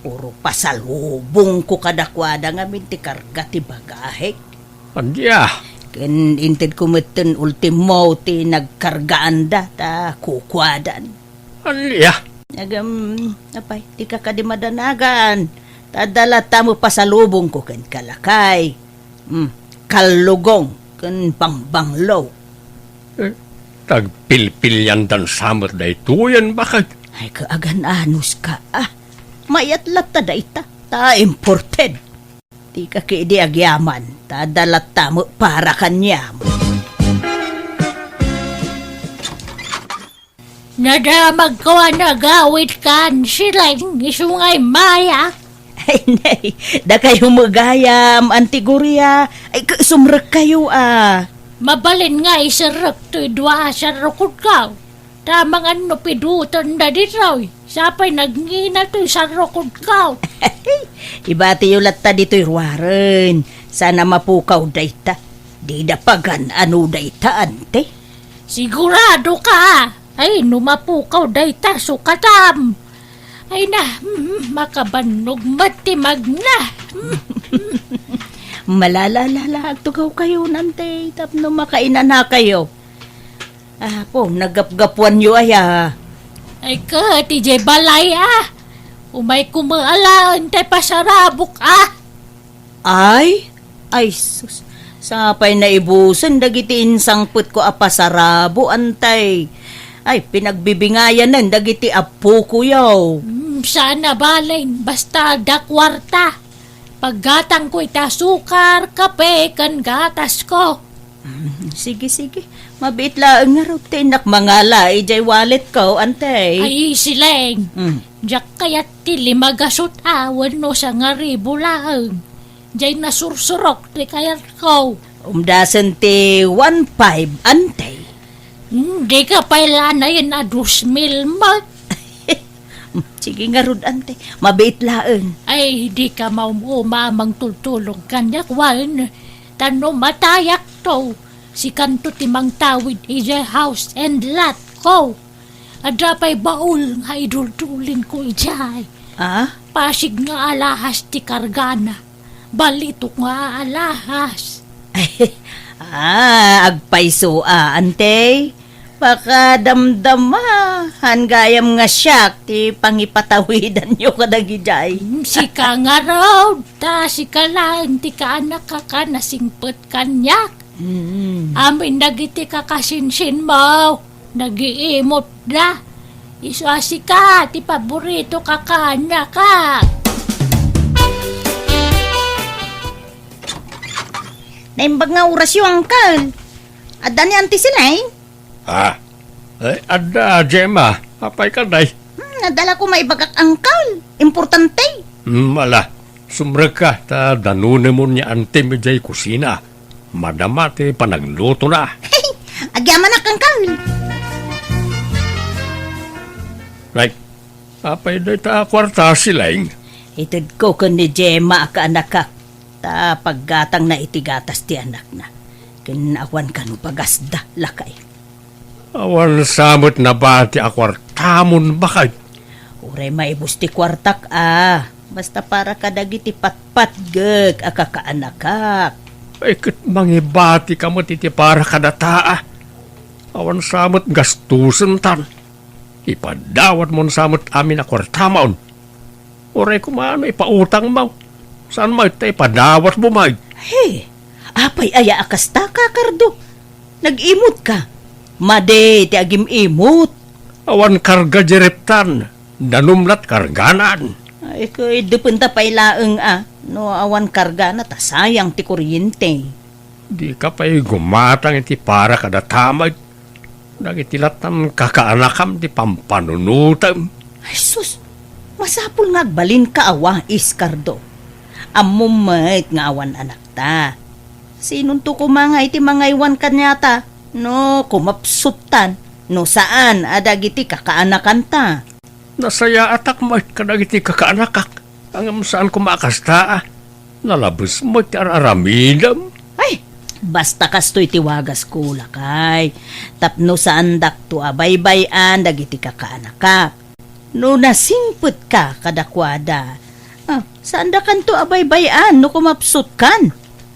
Puro pasalubong ko kadakwada nga minti karga ti bagahek. Andya. Ken intid kumeten ultimo ti nagkargaan da ta kukwadan. Andya. Apay, ti kakadimadanagan. Tadala tamo pasalubong ko ken kalakay. Kalugong ken pambanglaw. Tagpilpilyan dan summer day tuyan Bakit. Ay kaagan anus ka mayat lata da ita. Ta imported. Ti ka kidi agyaman. Ta dalat tamo para kanya. Nadamag ko nagawit kan silang isungay maya. Ay nay, da kayo magayam, antigurya. Ay sumrek kayo Mabalin nga isarap to'y dua sa rukod ka. Tamang ano pidutan na dito. Sapay nagngina to'y sa rukod ka. Ibati yung latta dito'y ruwaren. Sana mapukaw dayta. Di dapagan ano dayta, ante. Sigurado ka. Ay, numapukaw dayta sukatam. Ay na, makabanog matimag na. Malalala, tugaw kayo nante. Tapno makainan na kayo. Po, nagapgapuan nyo aya. Ay ka, TJ Balay Umay kumaalaan tay pasarabok Ay sus. Sapay na ibusan, dagiti insangput ko apasarabo, antay. Ay, pinagbibingayan nan, dagiti apo ko yaw. Sana balain, basta dakwarta. Paggatang ko ita sukar, kape, kan gatas ko. Sige. Mabit lang nga rin tinak mangala, ijay wallet ko, antay. Ay, sileng. Diyak kayat tili magasot wano sa nga ribo lang. Diyay nasursurok ti kayat ko. Umdasan ti 1.5, antay. Di ka pala na yun 2,000 mo. Sige nga rin, antay. Mabit lang. Ay, di ka maumamang tultulong kanyak wan. Tano matayak to. Si kanto timang tawid ija house and lot ko. Adapay baul nga idultulin ko ijay. Pasig nga alahas ti kargana. Balito nga alahas. Agpaiso ante. Pakadamdama, hangayam nga siyak, ti pangipatawidan nyo kadagijay. Sika nga raw, ta sika lang, ti ka anak ka nasingpet kanyak. Amin nagiti kakasinsin mo, nagiimot na. Iswasi ka, ti paborito kakana ka. Naimbag nga oras yung angkal. Ada ni auntie sila eh. Ada, Gemma. Apay ka, day. Nadala ko maibagak angkal. Importante. Mala, sumrag ka, ta danunin mo niya ante medjay kusina. Madamate panagluto na. Agyaman na angkal. Right. Apay day ta kwarta silang. Itod ko kun ni Gemma ka anak ka. Ta paggatang na itigatas ti anak na. Kinawan ka no pagasda lakay. Awan samot na ba ti akwartamon bakay? Uray maibus ti kwartak Basta para kadagiti patpat gek akakaanakak. Ay kat mangibati ka mo titi para kadataa. Awan samot gastusan tan. Ipadawat mo samot amin akwartamaon. Uray kumano ipautang mo. Saan mo ito ipadawat mo may? Hey, apay aya akasta ka, Kardo. Nag-imot ka. Made, ti agim imot. Awan karga jereptan. Danumlat karganan. Ay, ko'y dupunta pa'y laeng No, awan karga na ta sayang ti kuryente. Di ka pa'y gumatang iti para kadatamay. Nagitilatang kakaanakam di pampanunutam. Ay, sus, masapul nga agbalin ka awa, Iskardo. Amumait nga awan anak ta. Sinunto ko mga iti mga iwan kanyata. No, kumapsutan. No, saan adagiti kakaanakan ta. Nasaya atak mo kadagiti kakaanakak. Ang saan kumakasta Nalabos mo ti araramidam. Ay, basta kastoy tiwagas ko lakay. Tapno sa andak to abaybayan dagiti kakaanakak. No nasingput ka kadakwada. Sa andakan to abaybayan no kumapsut kan.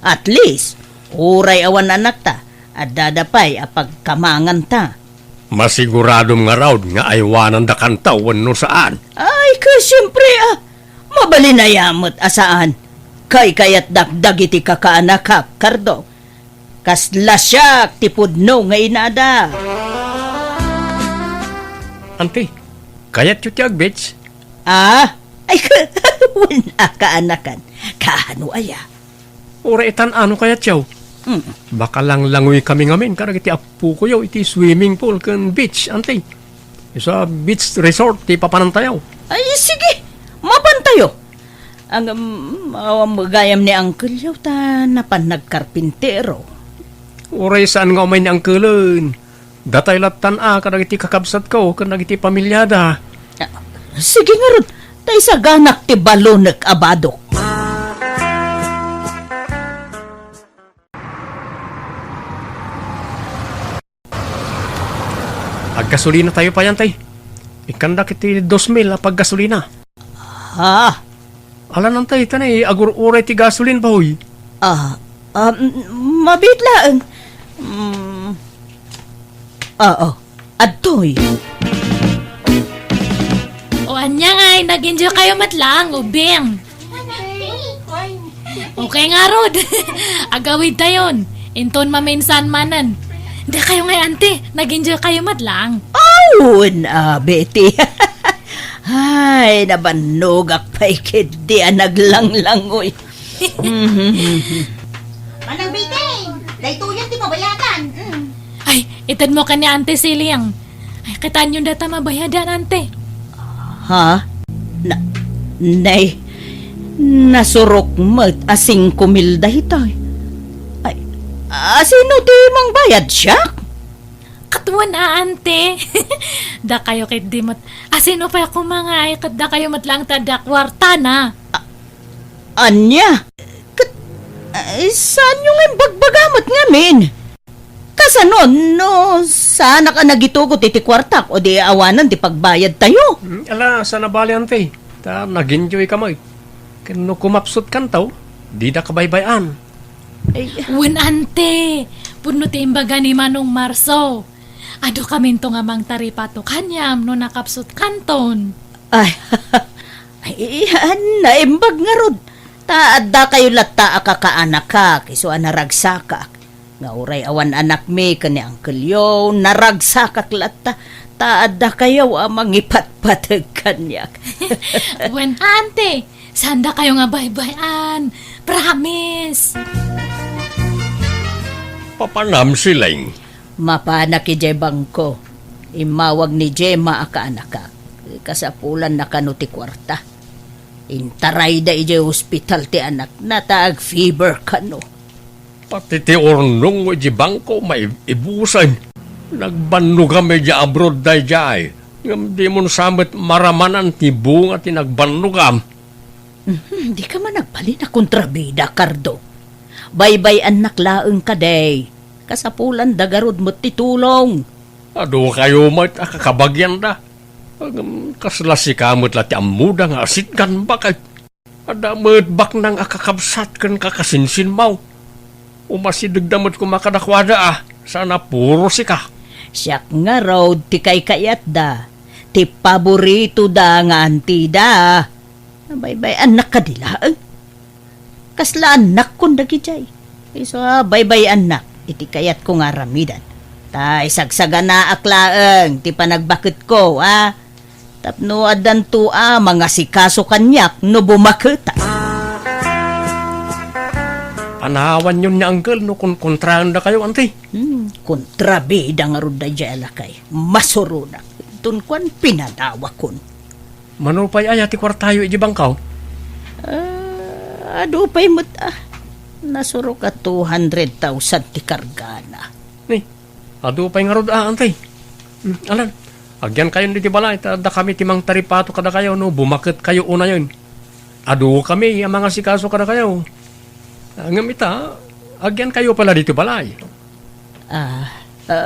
At least, uray awan anak ta at dadapay apagkamangan ta. Masiguradom nga raw nga aywanan da kantawan no saan. Ay, siyempre mabalinayamot asaan. Kay kayat dagdag iti kakaanakak, Kardo. Kaslasyak ti pudno nga inada. Ante, kayat yu ti agbits? Ay, wala kaanakan. Kahano aya? Ura itan ano kayat yaw? Baka lang langoy kami ngamin karag iti apu ko yaw iti swimming pool kan beach, ante. Isa beach resort ti papanantayaw. Ay, sige, mapantayo. Ang magayam ni Uncle yaw ta napan nagkarpintero. Uray saan nga umay ni angkulan. Datay latan karag iti kakabsat ko karag iti pamilyada. Sige nga ron, tay sa ganak ti balonek abadok. Aggasolina tayo pa yan, tay. Ikanda kiti 2,000 paggasolina. Alam tay, tanay, agur-uray ti gasolin ba, huy? Mabitlaan. Adoy. O anya nga, nag-enjoy kayo matlang, ubing. Okay nga, Rod. Agawid tayon. Inton maminsan manan. Hindi kayo nga, ante. Nag-enjoy kayo matlang. Betty. Ay, nabanogak pa'y kidi naglanglangoy. Manang Betty, dahito yan di mabayatan. Ay, itad mo ka ni ante Siliang. Ay, kitaan yung data mabayadan, ante. Nay, nasurok mat asing kumilda hitoy. Ay, sino di mang bayad siya? Katuan ante. Da kayo kit di mat. Sino pa ako mga ay kat da kayo matlang tada kwarta na. Anya? Saan yung imbagbagamot ngamin? Kasanon, no, sana ka nagitugot iti kwartak o di awanan di pagbayad tayo. Ala, sana bali, ante. Ta, nag-enjoy ka mo. Kano kumapsot kan tao, di da kabaybayan. Wen ante. Puno ti imbaga ni Manong Marso. Ado kami to nga mang taripato kanyam no nakapsot kanton. Ay, ay, naimbag nga rod. Taadda kayo lata akakaanak ka, kisuan naragsakak. Nga uray awan anak mi kani Uncle Yo, naragsakak lata. Taadda kayo amang ipatpatag kanyak. Wen ante, sanda kayo nga baybayan. Promise. Papanam silang. Mapana ki Jay Bangko. Imawag ni Jema akaanak ka. Kasapulan na kanuti kwarta. Intaray da ijay hospital ti anak nataag fever kano. Pati ti ornong di bangko may ibusan. Nagbanno kami di abroad day jay. Ngam di mo samit maramanan ti bunga ti nagbanno kam. Di ka man nagpali na kontrabida, Cardo. Baybay anak laeng ka day. Kasapulan dagarod mo't titulong. Ado kayo mat akakabagyan da. Kasla si kamot lati amuda nga asit kan bakit. Ada bak nang akakabsat kan kakasinsin mau. Umasidag damot kumakadakwada Sana puro si ka. Siyak nga road ti kay kayat da. Ti paborito da nga antida. Baybay anak ka dilaeng. Kasla anak kun dagi jay. So baybay anak. Iti kayat ko nga ramidan. Ta isagsaga na aklaeng ti panagbakit ko, Tapno adan to mga sikaso kanyak no bumakita. Panawan yun ni Uncle no kung kontrahan na kayo, ante. Kontrabida nga ron da jay alakay. Masuruna. Tunkwan pinadawa kun. Manupay ay ati kwartayo ijibangkaw. Adupay mo't nasuro ka 200,000 ti kargana. Ni, ado pa nga rod ante. Alan, agyan kayo ni balay, tada kami timang taripato kada kayo, no, bumakit kayo una yun. Ado kami, ang mga sikaso kada kayo. Ngamita, agyan kayo pala dito balay.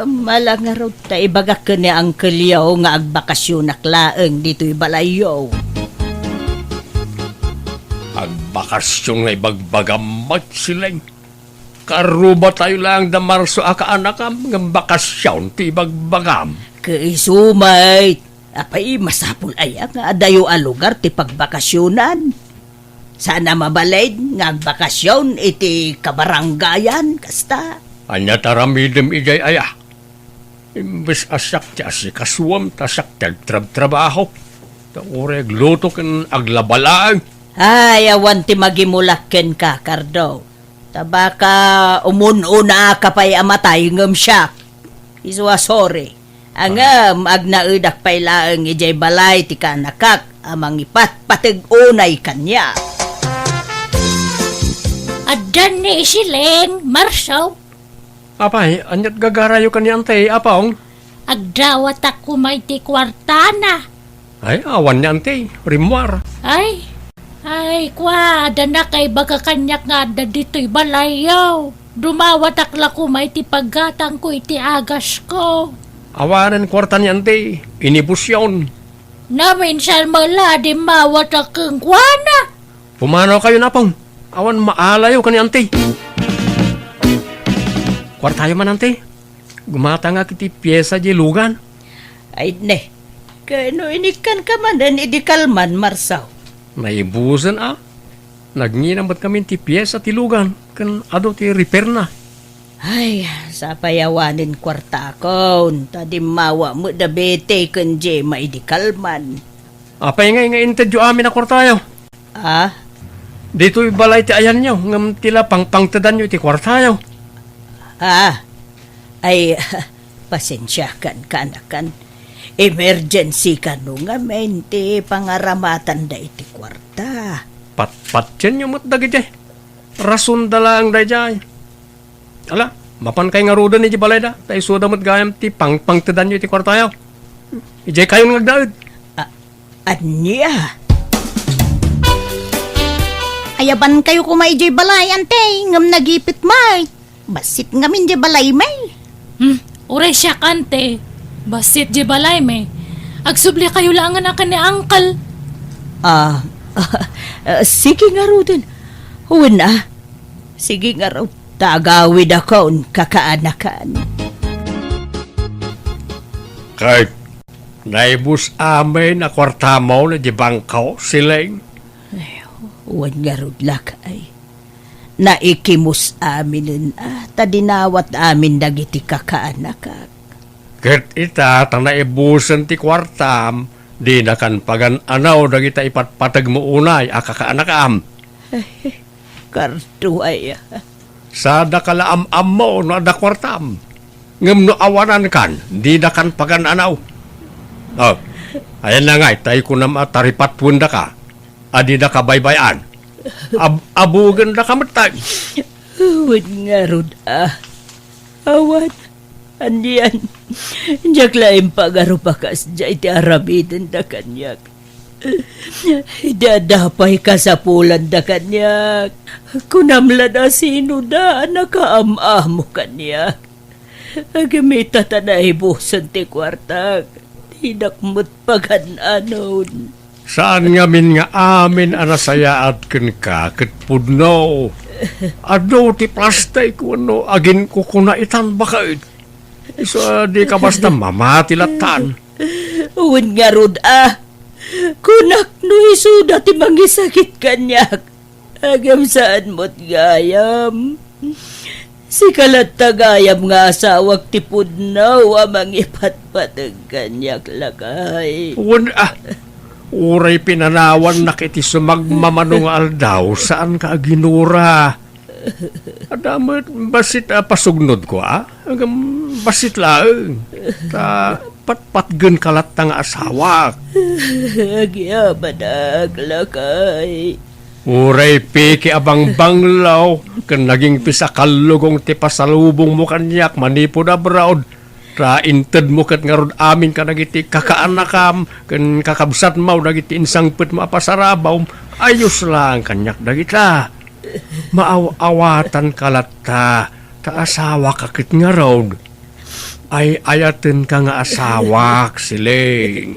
Mala nga raw ta ibaga ka ni Uncle Yo nga agbakasyon naklaeng dito'y balayo. Agbakasyon nga ibagbagamag silang. Karuba tayo lang da Marso akaanakam ng bakasyon ti ibagbagam. Kaisumay, apay masapul aya nga adayo a lugar ti pagbakasyonan. Sana mabalay nga agbakasyon iti kabaranggayan kasta. Anya taramidem ijay aya. Imbes asak ti asikaswam tasak tagtrab-trabaho. Taureg luto kan aglabalaan. Ay, awan ti magimulaken ka, Cardo. Tabaka umununa ka pa'y amatay ngam siya. Iswa sorry. Angam agnaedak pa'y laeng ijay balay ti kanakak amang ipat patig unay kanya. Adan ni Isileng, Marsaw. Apay, anyat gagarayo ka ni ante, apong? Agdawat ako may ti kwartana. Ay, awan ni ante, rimwar. Ay, kwa, na kay baga kanyak nga da dito'y balayaw. Dumawat akla ko may ti paggatang ko iti agas ko. Awanan kwarta ni ante, inibus yun. Namin siya mala di mawat akong kwana. Pumanaw kayo na pong, awan maalayo ka ni ante. Kwartayo man ante, gumata nga kiti pyesa di lugan. Ay, ne. Kano inikan ka man dan idikalman, Marsaw. Naibusan Nagninamot kami ti pyesa ti lugan, kan ado ti repair na. Ay, sa payawanin kwarta kon, tadi mawa mo da bete kan je maidikalman. Apay nga intedyo amin na kwartayo. Dito'y balay ti ayan nyo, ngam tila pangtadan nyo ti kwartayo. Ay, pasensya kan kanakan. Emergency ka no nga mente pangaramatan da iti kwarta. Pat yan yung matdagi jay. Rason dala ang dayjay. Ala, mapan kay nga ruda ni balay da. Tayo suda mat gayam ti pangtadan nyo iti kwartayo. Ijay kayo ngagdaod. Anya? Ayaban kayo kumaijay balay, ante. Ngam nagipit may. Basit ngamin di balay may. Uray siya kante. Basit di balay may. Agsubli kayo lang nga ni Uncle. Sige nga ro din. Una, sige nga ro. Tagawid ako kakaanakan. Bakit? Naibus amin na kwarta mo na di bangkaw, siling. Huwag nga rod lakay. Naikimus aminin tadinawat amin dagiti kakaanak. Ket ita, tang naibusan ti kwartam, di na kan pagan-anaw dagita ipatpatag mo unay, akakaanakam. Karto ay Sa dakalaam-am mo no ada kwartam. Ngem no awanan kan, di na kan pagan-anaw. Oh, ayan na nga, tayo ko na mataripat punda ka. Adi na ka baybayan. Abugan na ka matay. Huwag nga rod Awan. Andiyan. Diyak laing pagarupakas dya iti arabidan da kanyak. Dadapay ka sa pulan da kanyak. Kunamla na sino da nakaamamo kanyak. Agamita ta na ibusan ti kwartak. Tinakmut pag-anon. Saan nga min nga amin anasayaat ken ka ket pudno. Ado ti plastay ko ano agin ko kuna itan bakait. So di ka basta mamati latan. Uwan nga rod Kunak no isuda ti mangisakit kanyak. Agam saan mo't gayam. Si kalat tagayam nga asawag ti pudnaw amang ipatpatag kanyak lakay. Uray pinanawan na kiti sumagmamanong aldaw saan ka ginura. Adamot basit pasugnod ko Hanggang basit lang. Ta patpatgen kalat tang asawak. Agyabadag lakay. Uray piki abang banglaw ken naging pisakalugong ti pasalubong mo kanyak manipod abroad. Ra inted mo ket ngarod amin ka nagiti kakaanakam ken kakabsat mo dagiti insangpet mo apasarabaw ayos lang kanyak dagita. Maaw-awatan kalatta ta asawa ka ket ngarod. Ay ayaten ka nga asawak siling.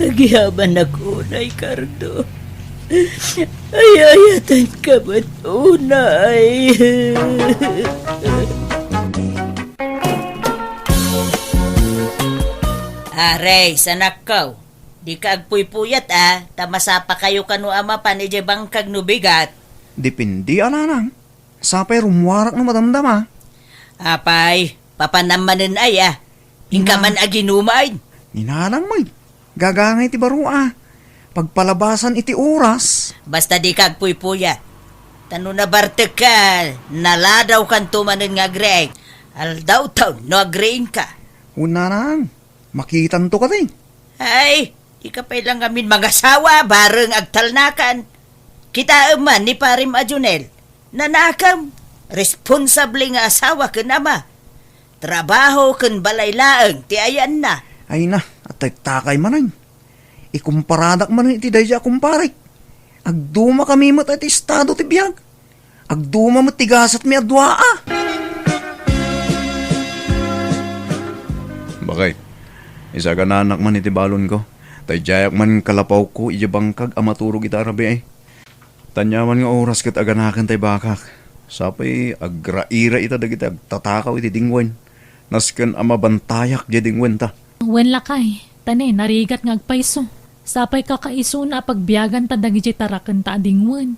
Agyaban ako na Cardo. Ay ayatan ka ba't unay? Aray, sanak ko. Di ka agpuy-puyat Tamasapa kayo kanu ama pa ni bangkag no bigat. Depindi, ananang. Sapay rumwarak na madamdam Apay, papanamanin ay Hingka man aginumay. Ninanang mo'y. Gagangay ti baro Pagpalabasan iti oras. Basta di ka agpuy-puyat. Tano na bartek ka, naladaw kan tumanin nga greg. Aldaw taw, no agrein ka. Unanang, makitan to ka din. Ay, di ka pa lang amin mag-asawa, bareng agtalnakan. Kita man ni Parim Ajunel, nanakam, responsable nga asawa ka nama. Trabaho kan balaylaang, ti ayan na. Ay na, at takay manan. Ikumparadak man iti dayja kumparik. Agduma kami mat at estado ti biyag. Agduma mat tigasat mi adwa Bakit? Isa ka nanak man iti balon ko. Tayjayak man kalapaw ko ijabangkag amaturog ita arabi Tanyaman nga oras kat aganakan tay bakak. Sapay agraira ita dagiti agtatakaw iti dingwen. Nasken amabantayak di dingwen ta. Wen lakay, tani narigat nga agpaiso. Sapay kakaiso na pagbiyagan ta dagiti taraken ta adingwen.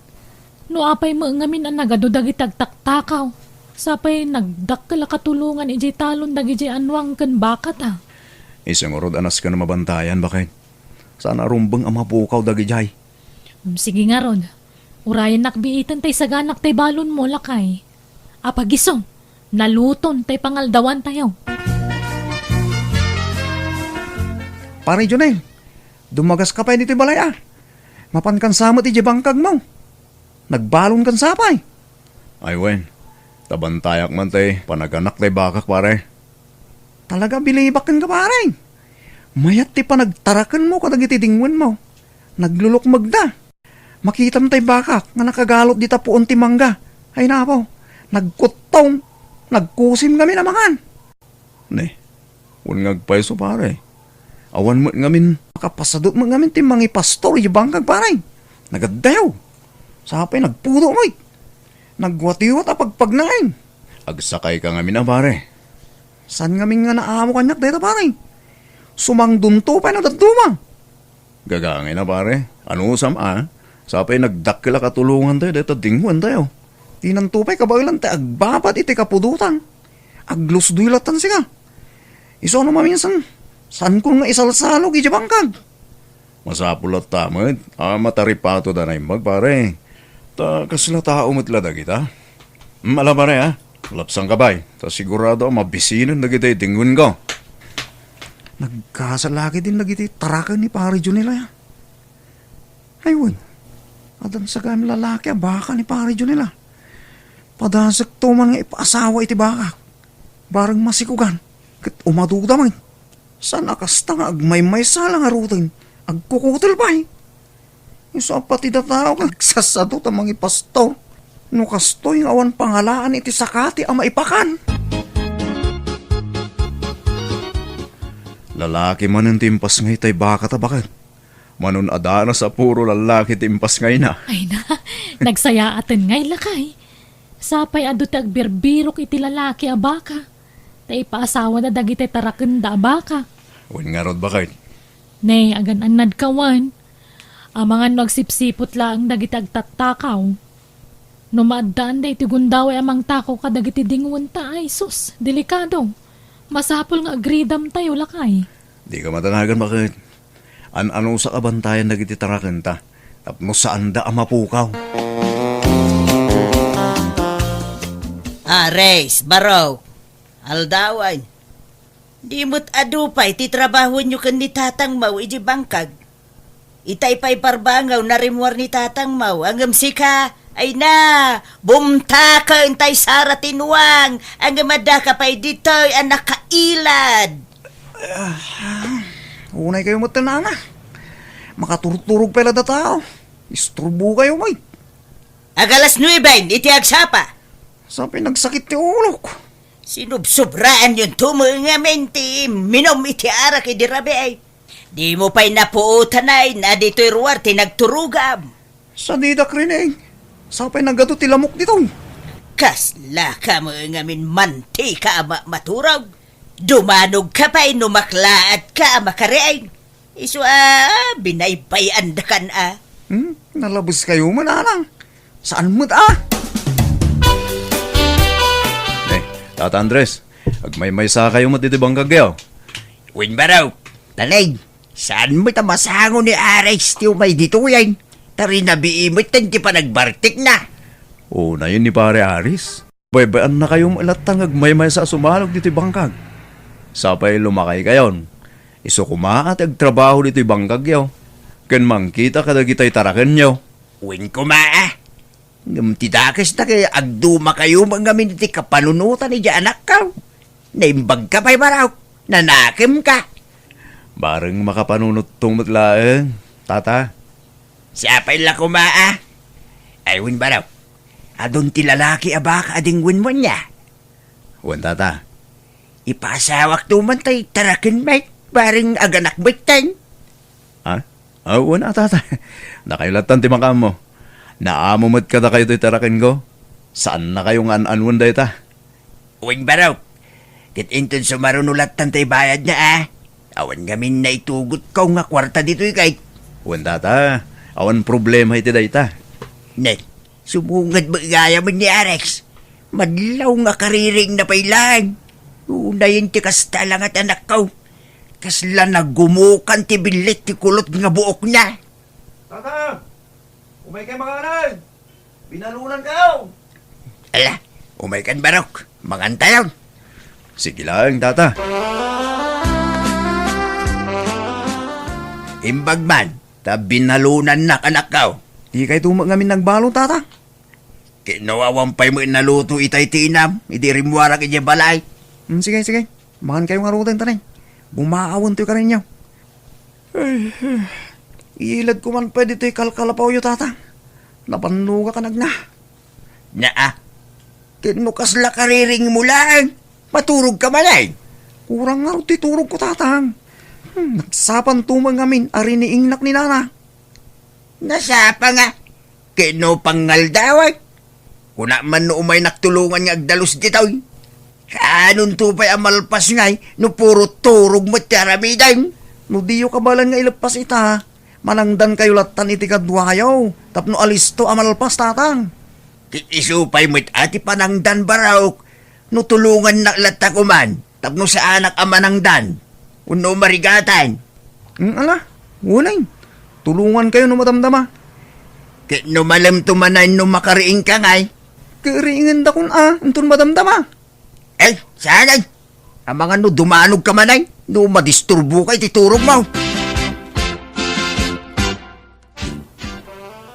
No apay mo ngamin ang nagado dagiti agtaktakaw. Sapay nagdakkala katulungan iji talon dagiti anwang ken bakat Isang orod anas ka na mabantayan bakit? Sana rumbang amapukaw dagijay. Sige nga rod. Urayan nakbiitan tay saganak tay balon mo lakay. Apagisong, naluton tay pangaldawan tayo. Pare Jonel, dumagas ka pa dito balay Mapan kan samot iti bangkag mo. Nagbalon kan sapay. Ay wen, tabantayak man tay panaganak tay bakak pare. Talaga bilibakan ka pare. Mayat ti panagtarakan mo kadagiti dingwen mo. Naglulok magda. Makitam tay bakak nga nakagalot di tapuon ti mangga. Ay napaw, nagkutong, nagkusim kami namangan. Ne, ngagpaiso pare. Awan mo ngamin, makapasadot mo ngamin ti mangi pastor yung bangkag pare. Nagadayaw. Sapay nagpudo mo nagwatiwat pagpagnain. Agsakay ka ngamin pare. San ngamin nga naamo kanyak dito pare? Sumangdun to pa na datuma. Gagangay na pare. Ano usam Sapay nagdakila katulungan tayo dito dinguan tayo. Tinantupay kabagilan tayo agbabat iti kapudutan. Aglusduylatan siya. Iso ano maminsan. San ko nga isalsalog iti bangkag. Masapulat tamad. Mataripato da na imbag pare. Ta kasla tao matladag kita. Alam pare Lapsang kabay. Ta sigurado mabisinan na kita itingun ko. Nagkasalaki din na kita tarakan ni pare Junila. Ayun. Adan sa kami lalaki baka ni pare Junila. Padasak to man nga ipaasawa iti baka. Barang masikugan. Kat umaduda man. San akasta nga agmay-may salang arutin. Agkukutil pa Iso pati da tao kagsasado tamang ipastor. No kasto yung awan pangalaan iti sakati ang maipakan. Lalaki man ang timpas ngay tay baka tabakan. Manon adana sa puro lalaki timpas ngay na. Ay na, nagsayaaten ngay lakay. Sapay ado ti agbirbirok iti lalaki a baka. Ta ipaasawa na dagiti tarakenda a baka. Wen nga rod bakit? Ne, agan anad kawan. Amangan magsipsipot lang dagiti agtattakaw. Numaddaan da iti gundaway amang takaw ka dagiti dinguan ta ay sus, delikado. Masapol nga agridam tayo lakay. Di ka matanagan bakit? Ano sa kabantayan dagiti taraken ta? Tapno saan da amapukaw? Reis, Baraw, aldawan. Di mo't adupay, ti trabaho nyo kan ni Tatang Mau iji bangkag. Itay pa'y parbangaw na rimwar ni Tatang Mau, ang sika, ay na, bumtaka intay sara tinuang, ang madaka pa'y dito'y anak kailad. Unay kayo matanana. Makaturturog pala da tao. Isturbo kayo, may. Agalas 9, iti agsapa. Sa pinagsakit ti ulo ko. Sinubsobraan yung tumungamin ti minom iti arak idirabe ay. Di mo pa'y napuutan ay na dito'y ruwar ti nagturugam. Sa didak rin Sa pinagato ti lamok dito. Kasla ka mo ngamin mantika ama maturog. Dumanog ka pa'y numaklaat ka makareay. Iso binaybayan da kan Nalabos kayo mananang. Saan mo Tata Andres, agmay-may sa kayo matitibang kagyaw. Win Baraw, tanay, saan mo tamasango ni Arex tiyo may dito yan? Tari na biimot ti pa nagbartik na. Oo na yun ni pare Aris. Baybayan na kayong malatang agmay-may sa sumalog dito bangkag. Sapay lumakay kayon. Iso kumaat agtrabaho dito bangkag yaw. Ken mangkita kada kita'y tarakan yaw. Win kumaa. Ngamtidakas na kaya agduma kayo mga miniti kapanunutan ni anak ka. Naimbag ka pa'y Baraw. Nanakim ka. Bareng makapanunot tong matlaeng, tata. Siya pa'y lakumaa. Ay win Baraw. Adon ti lalaki abaka ading win mo niya. Wan tata. Ipasawak tuman tay tarakin may. Bareng aganak biteng. Wan tata. Nakailatan ti makam mo. Naamumot ka na kayo to'y tarakin ko? Saan na kayong an-anwan dahi ta? Uwing Baraw, kitinton sumarunulat tantay bayad na Awan gamin na itugot ko nga kwarta dito'y kay. Wan tata, awan problema iti dahi ta. Net, sumungad ba gaya mo ni Arex? Madlaw nga kariring na pailan. Unayin ti kasta lang at anak ko. Kasla nagumukan ti bilit ti kulot nga buok niya. Tata! Umay kayo mga anak! Binalunan kayo! Ala, umay kan Barok. Mangantayon. Sige lang, tata. Imbag man, ta binalunan na anak ko. Di kayo tumangamin nagbalo, tata. Kinawawampay mo inaluto itay tinam. Idi rimwarak iya balay. Sige. Makan kayo nga rutin tanay. Bumaawon to'y ka rin niyo. Iilad ko man pwede to'y kalkalapaw yo, tata. Napanuga ka nagna. Kinukas la kariring mo lang. Maturog ka malay. Kurang nga rin turog ko, tatang. Nagsapan tumang amin, ari ni ingnak ni nana. Nasapa nga. Kino pangal dawag. Kuna man no umay naktulungan nga agdalos ditoy. Anong tupay amalpas ngay, no puro turog mo tiyarabiday. No diyo kabalan nga ilapas ita, manangdan kayo latan iti kadwayaw, tapno alisto amalpas tatang. Isupay mo't ati panangdan baraok, no tulungan na latakuman, tapno sa anak amanangdan, uno marigatan. Ala, walay. Tulungan kayo no madamdama. Kit no malam tumanan no makariing ka ngay. Kairingan da kun antun madamdama. Eh, sanay. Ang mga no dumanog ka manay, no madisturbo kay titurog mo.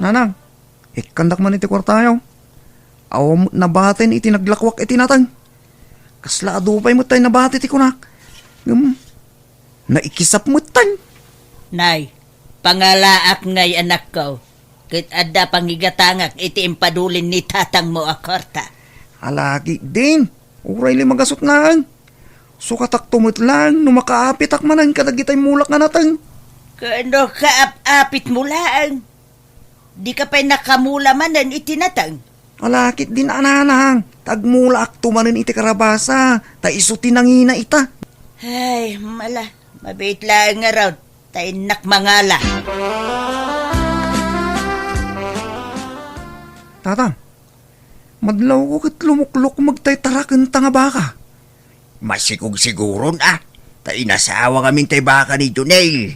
Nanang, ikandak man iti kwartayaw. Awam nabatin iti naglakwak iti natang. Kasla adupay mo tayo nabati iti kunak. Naikisap mo tayo. Nay, pangalaak ngay anak ko. Kit adda pangigatangak iti impadulin ni tatang mo akorta. Alagi din. Uray li magasot naan. Sukatak tumot lang, no makaapitak manan kadagitay mulak nga natang. Kano kaap-apit mo lang. Di ka pa'y nakamula manan itinatang. Alakit din ananang. Tagmulak tumanin iti karabasa. Ta isuti nangina ita. Ay, mala. Mabait lang nga raw. Tayo nakmangala. Tatang, madlaw ko kit lumuklok magtaytarakan tanga baka. Masikog siguron ta inasawa kaming tay baka ni Junel.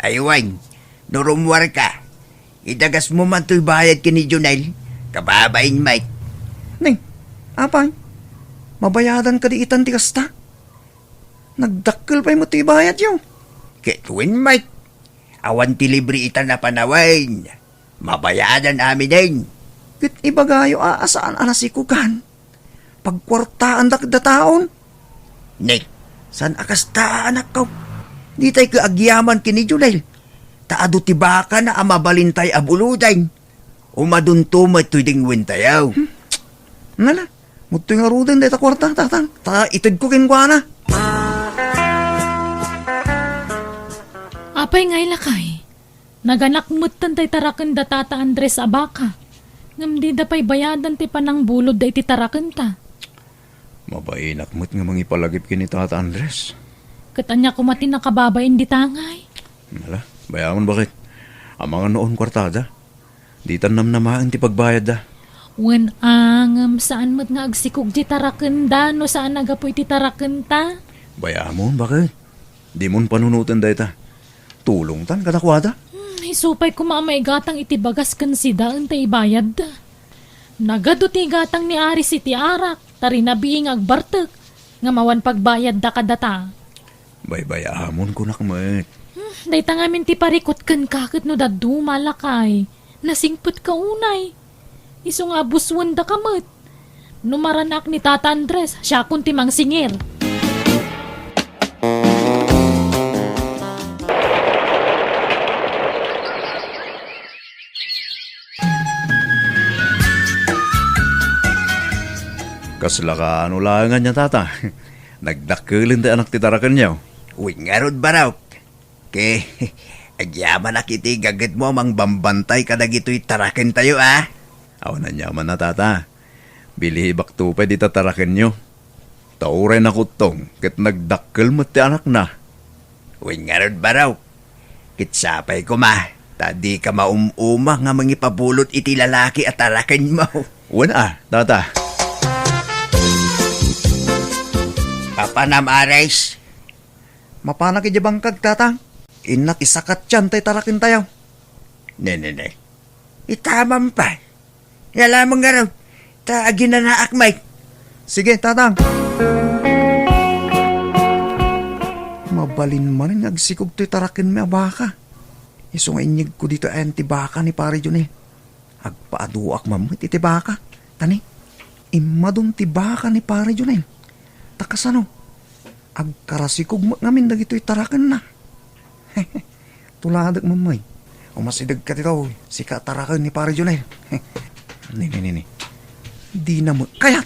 Aywan, norumwar ka. Idagas mo man to'y bayad ka ni Junel. Kababain, Mike. Ning, apay, mabayadan ka di itan ti kasta. Nagdakkel pa'y mo ti bayad yun. Ketuin, Mike. Awan ti libre itan na panawain. Mabayadan amin din. Kit ibagayo aasaan anasikugan. Pagkwartaan da taon. Nick, san akas ta anak ko? Di tayo kaagyaman kini Junel. Taado ti baka na amabalintay abuluday. Umadunto matoy ding wintayaw. Nala, mutoy nga ruden da kwarta, tatang. Ta itid ko kingwana. Apay ngay lakay. Naganak mutan tay taraken da tata Andres abaka. Ngam di da pay bayadan ti panang bulod da iti taraken ta. Mabainak mo't nga mangipalagip kini Tata Andres. Katanya kumatin na kababain di tangay. Nala, bayaman bakit? Ang mga noon kwartada. Di tanam namaan ti pagbayad da. Wen angam saan mo't nga agsikog di taraken da no saan nagapoy ti taraken ta. Bayamon bakit? Di mon panunutan da ita. Tulong tan katakwada. Isupay kumamay gatang iti bagas kan si daan ta ibayad da. Nagado ti gatang ni Aris iti arak, tari nabiing agbartek, nga mawan pagbayad da kadata. Baybayamon ko nakmet. Dayta ngamin ti parikot kan kakit no dadu malakay, nasingput ka unay. Iso nga buswan da kamet. Numaranak ni Tata Andres, siya kun ti mang singir. Kasla ka ano langan niya tata. Nagdakulin da anak titarakan niyo. Uy, nga rod baraw. Ke, agyaman na kiti gagat mo mang bambantay kadagito'y tarakin tayo Aw na nyaman na tata. Bilihibak tupay di tatarakan niyo. Tauray na kutong kat nagdakkel mo ti anak na. Uy, nga rod baraw. Kitsapay ko tadi ka maumuma nga mangipabulot iti lalaki at tarakin mo. Wana tata. Papanam Ares. Mapana ki bangkag tatang. Inak isakat yan tay tarakin tayo. Ne. Itamam pa. Yalamang nga raw. Taagin na naak, Mike. Sige, tatang. Mabalin man ang agsikog to'y tarakin may abaka. Iso nga inyig ko dito antibaka ni pare yun Agpaaduak mamit iti baka. Tani, imadong tibaka ni pare yun Takas ano, agkarasikog mo ngamin dagito'y tarakan na. Tuladag mamay. Umasidag ka dito, sika tarakan ni pare Junel. Ni. Di na mo, kaya,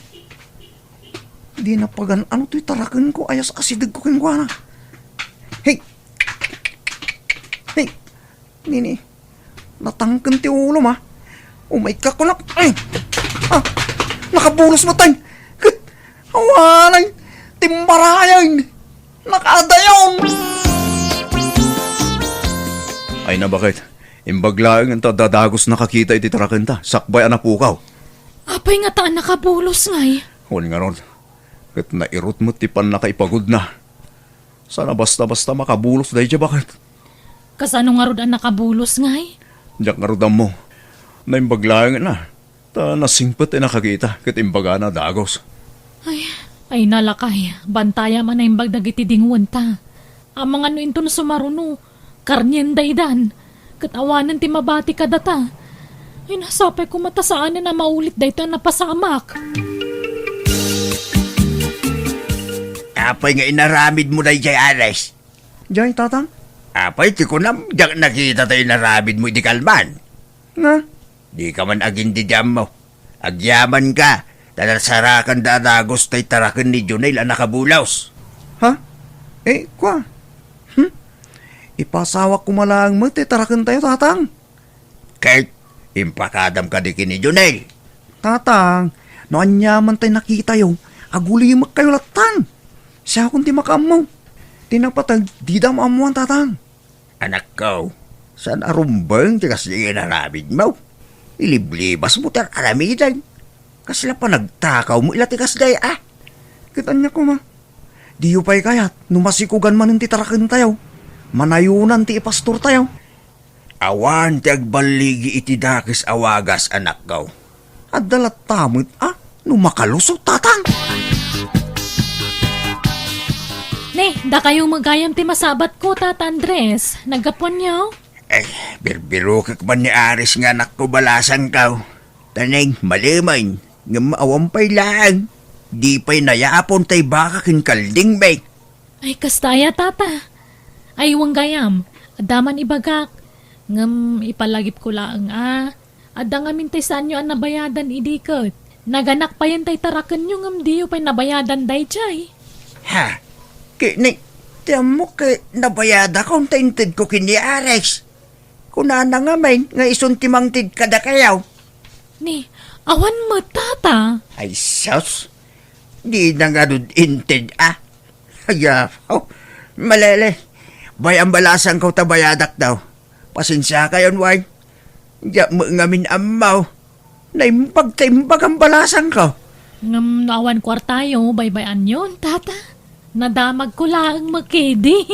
di na pagan, ano to'y tarakan ko, ayas asidag ko kingwana. Hey, Nini, natangkan ti ulo Umay ka ko na, nakabulos mo tayo. Awanay, timbarayan! Nakadayon! Ay na bakit? Imbaglaang ang dadagos nakakita iti tarakenta. Sakbay anapukaw. Apay nga taan nakabulos ngay. Huli nga ron. Kat nairot mo tipan nakaipagod na. Sana basta-basta makabulos dahi dya bakit? Kasano nga rod ang nakabulos ngay? Diyak nga rodam mo. Na imbaglaang na. Ta nasingpet nakakita. Kat imbaga na dagos. Ay nalakay, bantaya man na imbag dagiti dingwan ta. Amang ano inton sumaruno, karnyen daydan, katawanan ti mabati ka data. Ay nasapay ko matasaan na maulit dayto na pasamak. Apay nga inaramid mo na jay Ares. Jay, tatang? Apay, ti ko nam, diyak nakita tayo inaramid mo di kalman. Nga? Di ka man agin di diyam mo. Agyaman ka. Talasarakan dadagos tay tarakan ni Junel ang nakabulaos. Ha? Kwa? Ipasawak ko malang mo, tarakan tayo, tatang. Kahit impakadam ka di ni Junel. Tatang, no anyaman tayo nakita yung aguli kayo latan. Siya kung ti makamaw. Tinapatag, di dam amuan, tatang. Anak ko, saan arumbang tigas di inarabid mo? Iliblibas mo tar aramidan. Kasla pa nagtakaw mo ilatikas day Kitan niya ko ma. Di yu pa'y kayat, numasikugan man ti tarakan tayo. Manayunan ti ipastor tayo. Awan ti agbaligi iti dakis awagas anak ko. At dalat tamit numakalusot, tatang. Ne, da kayong magayam ti masabat ko, Tata Andres. Naggapuan niyo? Birbirukik man ni Aris nga anak ko balasan ka. Taneng, malimay, nga maawampay lang. Di pa'y nayaapon tay baka kinkalding bay. Ay, kastaya, Tata. Ay, wang gayam. Adaman ibagak. Ngam, ipalagip ko lang, Ada nga mintay saan nyo ang nabayadan idikot. Naganak pa yan tay tarakan nyo ngam diyo pa'y nabayadan day chay. Ha? Kini, tiyan mo kay nabayada kong taintid ko kini Ares. Kunana nga may nga isuntimang tid kada kayaw. Ni, awan mo, Tata. Ay, sus. Di na nga dun intid, Ayaw. Malele. Bayang balasan ko tabayadak daw. Pasensya kayon, wag. Diya mo ngamin amaw. Naimpag-taimpag ang balasan ko. Ngam naawan kwartayo, baybayan yun, Tata. Nadamag ko lang magkidi.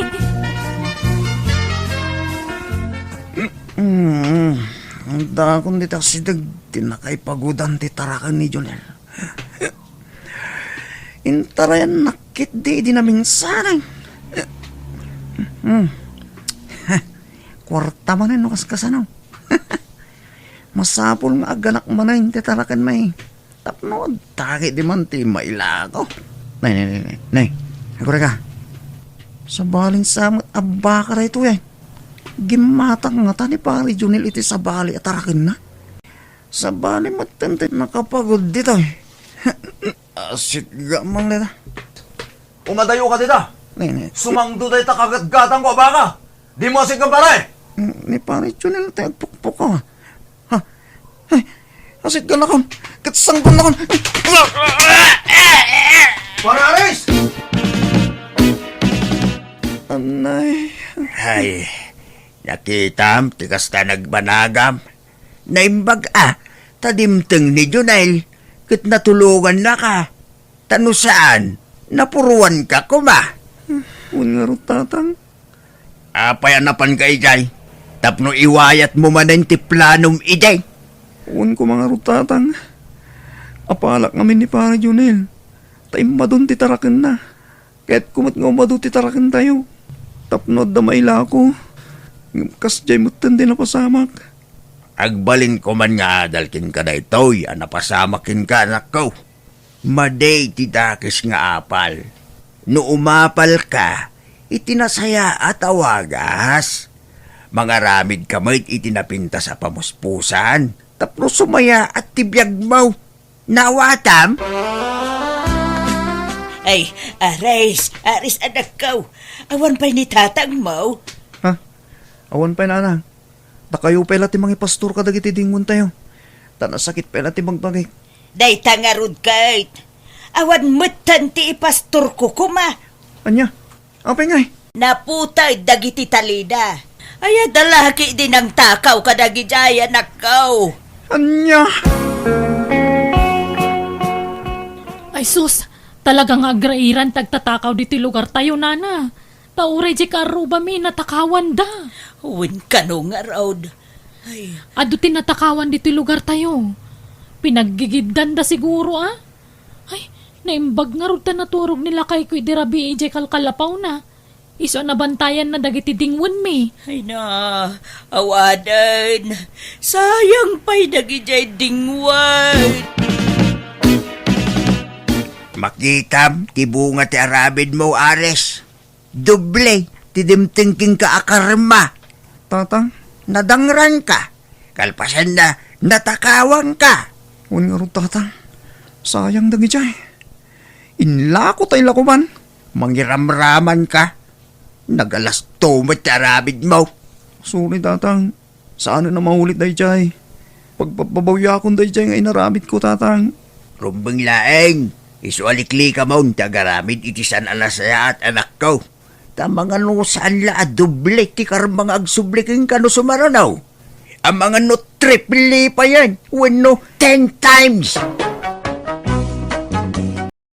Ang dakon di taksidag, tinakaipagudan ti tarakan ni Jonel. Intarayan nakit di namin sanay. Kwarta man no kaskasano. Masapol nga aganak manayin ti tarakan may. Tapno, taki di man ti maila ko. Nay. Agora ka. Sa baling samot abba ka rito yan. Gimatang nga ta ni pari Junil iti sa bali at tarakin na. Sa bali matantit nakapagod dito. Asit gamang nila. Umadayo ka dito. Nay. Sumangdo tayo kagat-gatang ko baka. Di mo asig kang paray. Ni pari Junil tayo pukpuk ka. Ha? Ay, asit ka na kon. Katsang ko na kon. Pararis! Anay. Ay, nakitam, tikas ta nagbanagam. Naimbag tadimteng ni Junel. Kit natulungan na ka. Tano saan? Napuruan ka kuma. Ungarot tatang. Apayanapan ka ijay. Tapno iwayat mo manan ti planom ijay. Un ko mga rutatang. Apalak ngamin ni pari Junil. Tayo madun titarakan na. Kahit kumat nga madun titarakan tayo. Tapnod na maila ako. Kasjay mo tandi na pasamak. Agbalin ko man nga adalkin ka na ito'y napasamakin ka anak ko. Maday tidakis nga apal. No umapal ka, itinasaya at awagas. Mga ramid kamay itinapinta sa pamuspusan. Tapno sumaya at tibiyag mo. Nawatam? Ay, Aris anak ko. Awan pa'y ni tatang mo. Ha? Awan pa'y na. Takayo pa'y lati mga pastor ka dagiti dingon tayo. Tanasakit pa'y lati magbagay. Day tangarod kait. Awan mutan ti ipastor ko kuma. Anya, apay ngay. Naputay dagiti talida. Ay, dalaki din ang takaw kadagi jaya nakaw. Anya. Ay sus, talagang agrairan tagtatakaw diti lugar tayo, nana. Tauray di karuba mi natakawan da. Uwin ka no nga raod. Ay, Ado tinatakawan diti lugar tayo. Pinaggigiddan da siguro, ah. Ay, naimbag nga rod ta naturog nila kay kuy dirabi ijay kalkalapaw na. Iso nabantayan na dagiti dingwan mi. ay na, awadan. Sayang pa'y dagijay dingwan. Makitam, ti bunga ti arabid mo, Ares. Doble, ti dimtingking ka akarma. Tatang, Nadangran ka. Kalpasan na, natakawang ka. wan nga ron tatang. Sayang dagi jay. Inlako tayo lakuman. Mangiramraman ka. Nagalas tumat ti arabid mo. Sorry tatang. Saan na mahulit dahi jay? Pagpapabawya akong dahi jay nga inaramit ko tatang. Rumbang laeng. Isualikli ka mo, tagaramid itisan alasaya at anak ko. Tamang ano saan la doble ti karmang agsubliking ka no sumaranaw. Ang mga no triple pa yan. When no 10 times.